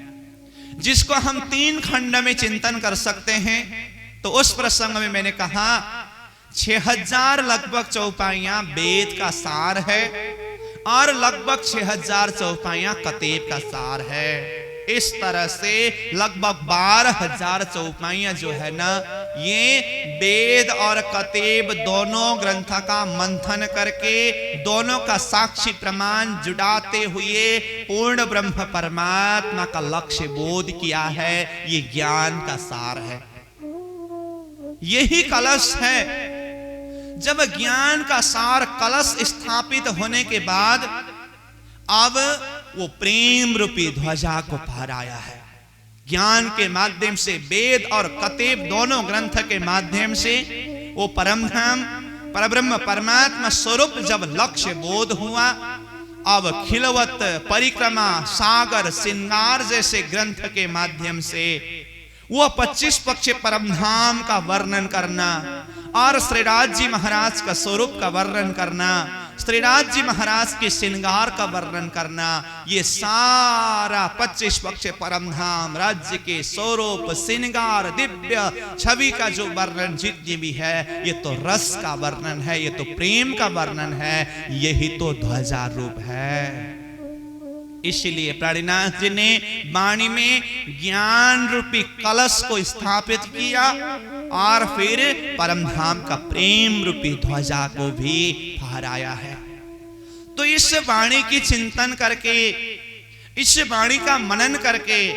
जिसको हम 3 खंड में चिंतन कर सकते हैं। तो उस प्रसंग में मैंने कहा 6,000 लगभग चौपाइयां वेद का सार है और लगभग 6,000 चौपाइयां कतेब का सार है। इस तरह से लगभग 12,000 चौपाइयां जो है ना, ये वेद और कतेब दोनों ग्रंथ का मंथन करके दोनों का साक्षी प्रमाण जुटाते हुए पूर्ण ब्रह्म परमात्मा का लक्ष्य बोध किया है। ये ज्ञान का सार है, यही कलश है। जब ज्ञान का सार कलश स्थापित होने के बाद अब वो प्रेम रूपी ध्वजा को फहराया है। ज्ञान के माध्यम से वेद और कतेब दोनों ग्रंथ के माध्यम से वो परम धाम परब्रह्म परमात्मा स्वरूप जब लक्ष्य बोध हुआ, अब खिलवत परिक्रमा सागर श्रृंगार जैसे ग्रंथ के माध्यम से वो 25 पक्ष परम धाम का वर्णन करना और श्रीराज जी महाराज का स्वरूप का वर्णन करना, श्रीराज जी महाराज के श्रृंगार का वर्णन करना, ये सारा 25 पक्ष परम धाम राज्य के स्वरूप श्रृंगार दिव्य छवि का जो वर्णन जितनी भी है, ये तो रस का वर्णन है, ये तो प्रेम का वर्णन है, यही तो ध्वजा रूप है। इसलिए प्राणीनाथ जी ने वाणी में ज्ञान रूपी कलश को स्थापित किया और फिर परम धाम का प्रेम रूपी ध्वजा को भी फहराया है। तो इस वाणी की चिंतन करके, इस वाणी का मनन करके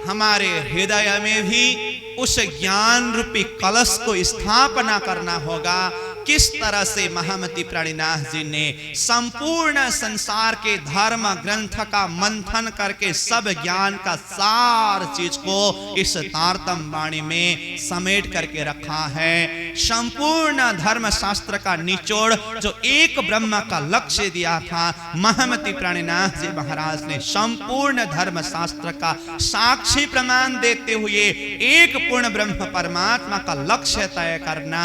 हमारे हृदय में भी उस ज्ञान रूपी कलश को स्थापना करना होगा किस तरह से महामती प्राणीनाथ जी ने संपूर्ण संसार के धर्म ग्रंथ का मंथन करके सब ज्ञान का सार चीज को इस तारतम वाणी में समेट करके रखा है। संपूर्ण धर्म शास्त्र का निचोड़ जो एक ब्रह्म का लक्ष्य दिया था, महामती प्राणीनाथ जी महाराज ने संपूर्ण धर्म शास्त्र का साक्षी प्रमाण देते हुए एक पूर्ण ब्रह्म परमात्मा का लक्ष्य तय करना।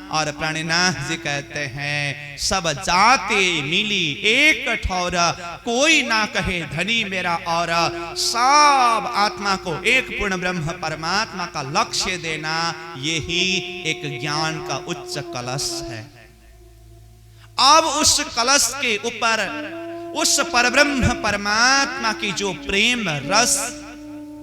और प्राणीनाथ जी कहते हैं सब जाति मिली एक ठौर, कोई ना कहे धनी मेरा और, सब आत्मा को एक पूर्ण ब्रह्म परमात्मा का लक्ष्य देना, यही एक ज्ञान का उच्च कलश है। अब उस कलश के ऊपर उस परब्रह्म परमात्मा की जो प्रेम रस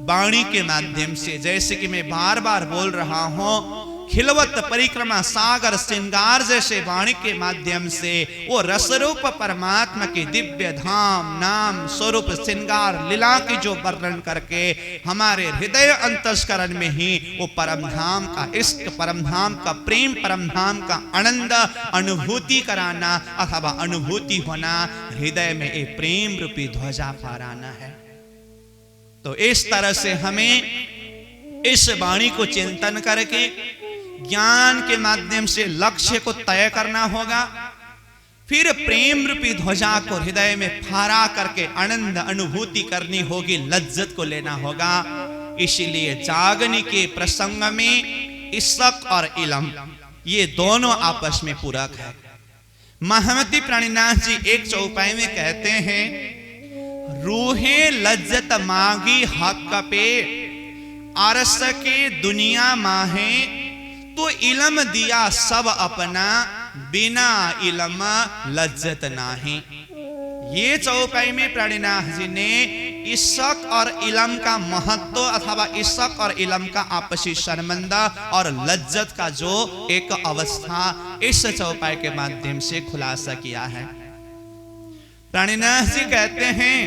वाणी के माध्यम से, जैसे कि मैं बार बार बोल रहा हूं, खिलवत परिक्रमा सागर श्रृंगार जैसे वाणी के माध्यम से वो रसरूप परमात्मा के दिव्य धाम नाम स्वरूप श्रृंगार लीला की जो वर्णन करके हमारे हृदय अंतस्करण में ही वो परम धाम का इष्ट, परम धाम का प्रेम, परम धाम का आनंद अनुभूति कराना अथवा अनुभूति होना, हृदय में एक प्रेम रूपी ध्वजा फहराना है। तो इस तरह से हमें इस वाणी को चिंतन करके ज्ञान के माध्यम से लक्ष्य को तय करना होगा, फिर प्रेम रूपी ध्वजा को हृदय में फहरा करके आनंद अनुभूति करनी होगी, लज्जत को लेना होगा। इसीलिए जागने के प्रसंग में इशक और इलम ये दोनों आपस में पूरक है। महामती प्राणीनाथ जी एक चौपाई में कहते हैं, रूहे लज्जत मांगी हक पे, अरस के दुनिया माहे, तो इलम दिया सब अपना, बिना इलम लज्जत नाही। ये चौपाई में प्राणीनाथ जी ने इशक और इलम का महत्व अथवा इशक और इलम का आपसी संबंध और लज्जत का जो एक अवस्था इस चौपाई के माध्यम से खुलासा किया है। प्राणीनाथ जी कहते हैं,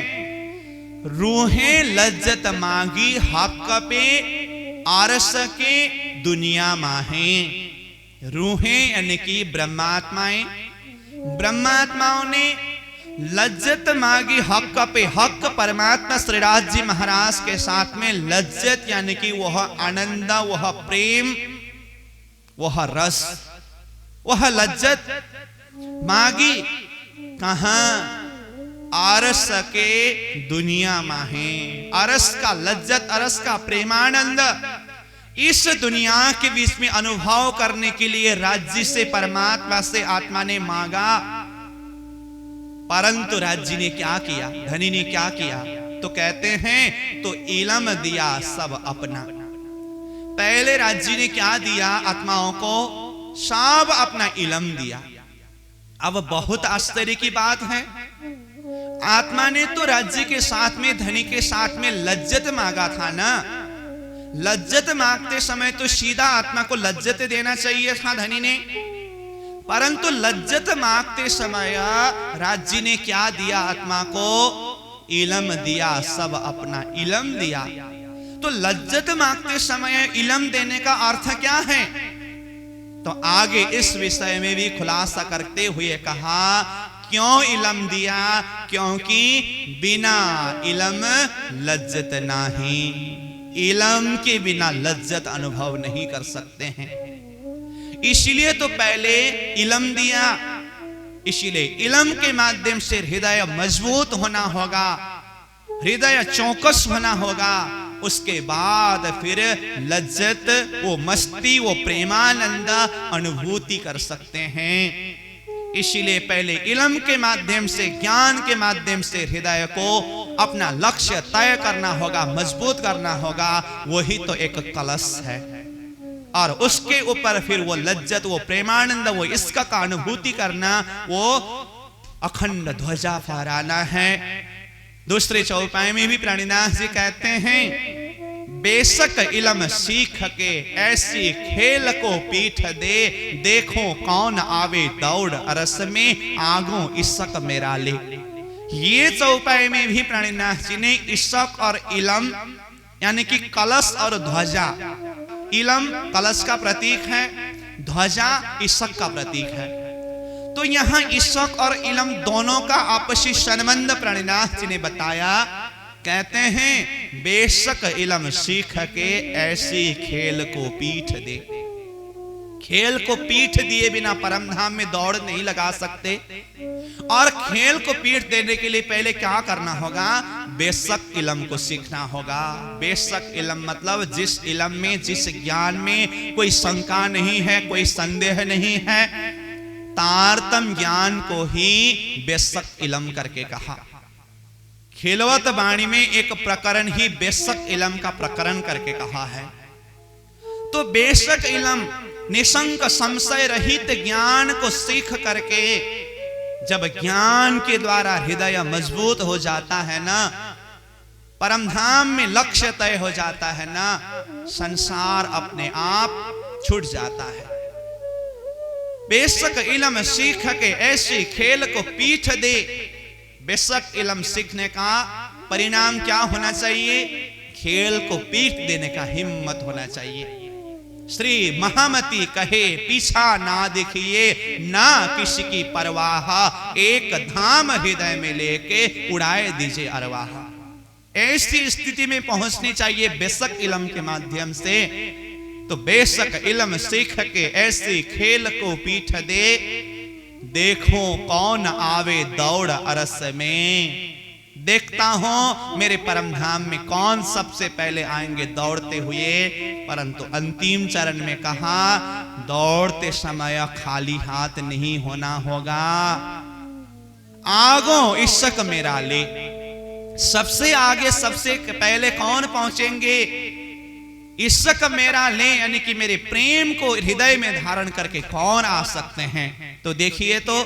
रूहे लज्जत मांगी हक पे, आरस के दुनिया माहे। रूहें यानी कि ब्रह्मात्माएं, ब्रह्मात्माओं ने लज्जत मांगी हक पे। हक परमात्मा श्रीराज जी महाराज के साथ में लज्जत यानी कि वह आनंद, वह प्रेम, वह रस, वह लज्जत मांगी कहां? अरस के दुनिया माहे। अरस का लज्जत, अरस का प्रेमानंद इस दुनिया के बीच में अनुभव करने के लिए राज्य से, परमात्मा से आत्मा ने मांगा, परंतु राज्य ने क्या किया, धनी ने क्या किया? तो कहते हैं तो इलम दिया सब अपना। पहले राज्य ने क्या दिया आत्माओं को? सब अपना इलम दिया। अब बहुत आश्चर्य की बात है, आत्मा ने तो राज्य के साथ में, धनी के साथ में लज्जत मांगा था ना। लज्जत मांगते समय तो सीधा आत्मा को लज्जत देना चाहिए था धनी ने, परंतु लज्जत मांगते समय राज्य ने क्या दिया आत्मा को? इलम दिया सब अपना, इलम दिया। तो लज्जत मांगते समय इलम देने का अर्थ क्या है? तो आगे इस विषय में भी खुलासा करते हुए कहा, क्यों इलम दिया? क्योंकि बिना इलम लज्जत नहीं। इलम के बिना लज्जत अनुभव नहीं कर सकते हैं, इसलिए तो पहले इलम दिया। इसलिए इलम के माध्यम से हृदय मजबूत होना होगा, हृदय चौकस होना होगा। उसके बाद फिर लज्जत, वो मस्ती, वो प्रेमानंद अनुभूति कर सकते हैं। इसीलिए पहले इलम के माध्यम से, ज्ञान के माध्यम से हृदय को अपना लक्ष्य तय करना होगा, मजबूत करना होगा। वही तो एक कलश है। और उसके ऊपर फिर वो लज्जत, वो प्रेमानंद, वो इसका का अनुभूति करना, वो अखंड ध्वजा फहराना है। दूसरे चौपाई में भी प्राणीनाथ जी कहते हैं, बेशक इलम सीख के ऐसी खेल को पीठ दे, देखो कौन आवे दौड़ अरस में, आगो इशक मेरा ले। ये चौपाई में भी प्राणीनाथ जी ने इशक और इलम यानी कि कलश और ध्वजा, इलम कलश का प्रतीक है, ध्वजा ईशक का प्रतीक है। तो यहां ईशक और इलम दोनों का आपसी संबंध प्राणिनाथ जी ने बताया। कहते हैं बेशक इलम सीख के ऐसी खेल को पीठ दे। खेल को पीठ दिए बिना परम धाम में दौड़ नहीं लगा सकते। और खेल को पीठ देने के लिए पहले क्या करना होगा? बेशक इलम को सीखना होगा। बेशक इलम मतलब जिस इलम में, जिस ज्ञान में कोई शंका नहीं है, कोई संदेह नहीं है, तारतम ज्ञान को ही बेशक इलम करके कहा। खिलवत वाणी में एक प्रकरण ही बेशक इलम का प्रकरण करके कहा है। तो बेशक इलम निशंक संशय रहित ज्ञान को सीख करके जब ज्ञान के द्वारा हृदय मजबूत हो जाता है ना, परमधाम में लक्ष्य तय हो जाता है ना, संसार अपने आप छूट जाता है। बेशक इलम सीख के ऐसे खेल को पीठ दे। बेशक इलम सीखने का परिणाम क्या होना चाहिए? खेल को पीठ देने का हिम्मत होना चाहिए। श्री महामती कहे पीछा ना देखिए, ना किसी की परवाह, एक धाम हृदय में लेके उड़ाए दीजिए अरवाह। ऐसी स्थिति में पहुंचनी चाहिए बेशक इलम के माध्यम से। तो बेशक इलम सीख के ऐसे खेल को पीठ दे। देखो कौन आवे दौड़ अरस में। देखता हूं मेरे परम धाम में कौन सबसे पहले आएंगे दौड़ते हुए। परंतु अंतिम चरण में कहा दौड़ते समय खाली हाथ नहीं होना होगा। आगो ईशक मेरा ले। सबसे आगे सबसे पहले कौन पहुंचेंगे? ईशक मेरा ले, यानी कि मेरे प्रेम को हृदय में धारण करके कौन आ सकते हैं? तो देखिए, तो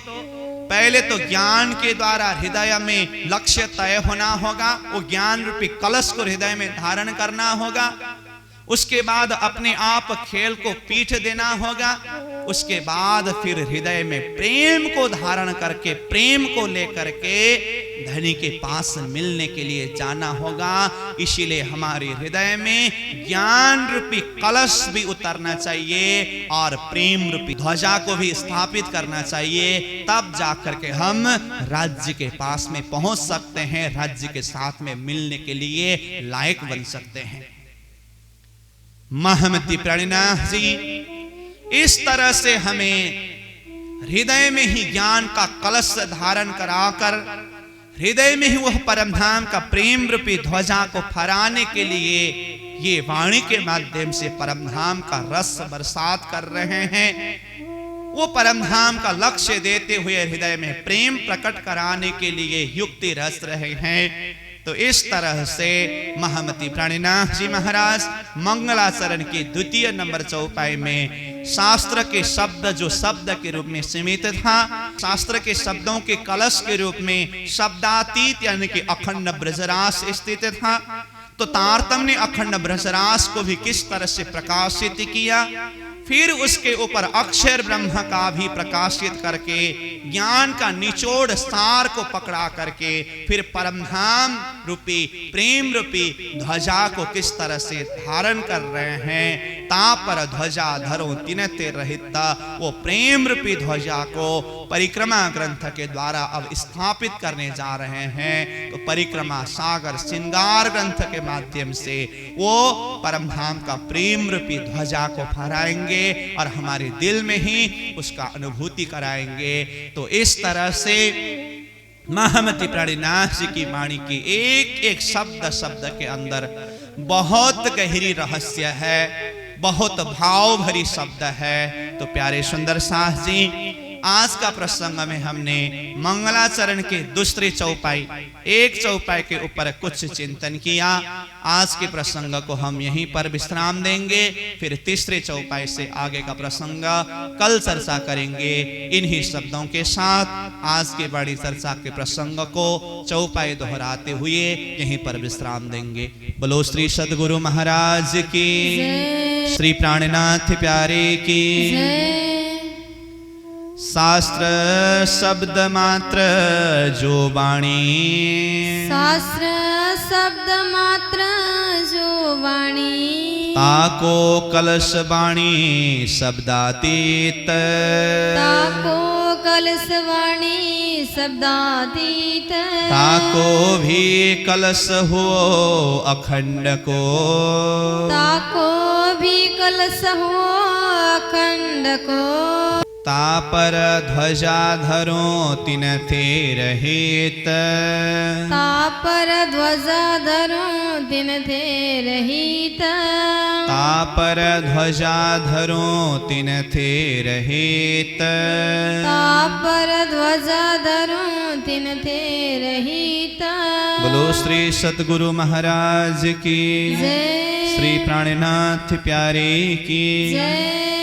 पहले तो ज्ञान के द्वारा हृदय में लक्ष्य तय होना होगा। वो ज्ञान रूपी कलश को हृदय में धारण करना होगा। उसके बाद अपने आप खेल को पीठ देना होगा। उसके बाद फिर हृदय में प्रेम को धारण करके, प्रेम को लेकर के धनी के पास मिलने के लिए जाना होगा। इसीलिए हमारे हृदय में ज्ञान रूपी कलश भी उतरना चाहिए और प्रेम रूपी ध्वजा को भी स्थापित करना चाहिए। तब जाकर के हम राज्य के पास में पहुंच सकते हैं, राज्य के साथ में मिलने के लिए लायक बन सकते हैं। महामती प्राणिनाथ जी इस तरह से हमें हृदय में ही ज्ञान का कलश धारण कराकर हृदय में ही वह परमधाम का प्रेम रूपी ध्वजा को फहराने के लिए ये वाणी के माध्यम से परमधाम का रस बरसात कर रहे हैं। वो परमधाम का लक्ष्य देते हुए हृदय में प्रेम प्रकट कराने के लिए युक्ति रच रहे हैं। तो इस तरह से महामती प्राणिनाथ जी महाराज मंगलाचरण की द्वितीय नंबर चौपाई में शास्त्र के शब्द जो शब्द के रूप में सीमित था, शास्त्र के शब्दों के कलश के रूप में शब्दातीत यानी कि अखंड ब्रजरास स्थित था। तो तारतम ने अखंड ब्रजरास को भी किस तरह से प्रकाशित किया, फिर उसके ऊपर अक्षर ब्रह्म का भी प्रकाशित करके ज्ञान का निचोड़ सार को पकड़ा करके फिर परमधाम रूपी प्रेम रूपी ध्वजा को किस तरह से धारण कर रहे हैं। तापर ध्वजा धरो तिनते रहित, वो प्रेम रूपी ध्वजा को परिक्रमा ग्रंथ के द्वारा अब स्थापित करने जा रहे हैं। तो परिक्रमा सागर श्रृंगार ग्रंथ के माध्यम से वो परमधाम का प्रेम रूपी ध्वजा को फहराएंगे और हमारे दिल में ही उसका अनुभूति कराएंगे। तो इस तरह से महामती प्राणिनाथ जी की वाणी की एक एक शब्द शब्द के अंदर बहुत गहरी रहस्य है, बहुत भाव भरी शब्द है। तो प्यारे सुंदर सास जी, आज का प्रसंग में हमने मंगलाचरण के दूसरी चौपाई, एक चौपाई के ऊपर कुछ चिंतन किया। आज के प्रसंग को हम यहीं पर विश्राम देंगे, फिर तीसरे चौपाई से आगे का प्रसंग कल चर्चा करेंगे। इन्हीं शब्दों के साथ आज के बड़ी चर्चा के प्रसंग को चौपाई दोहराते हुए यहीं पर विश्राम देंगे। बोलो श्री सद्गुरु महाराज की, श्री प्राणनाथ प्यारे की। शास्त्र शब्द मात्र जो वाणी, शास्त्र शब्द मात्र जो वाणी, ताको कलश वाणी शब्दातीत, ताको कलश वाणी शब्दातीत, ताको भी कलश हो अखंड को, ताको भी कलश हो अखंड को, तापर ध्वजा धरो तिन थे रहित, तापर ध्वजा धरो दिन थे रहित, तापर ध्वजा धरो तिन थे रहित, तापर ध्वजा धरो दिन थे रहित। बोलो श्री सतगुरु महाराज की, जय, श्री प्राणनाथ प्यारे की जय।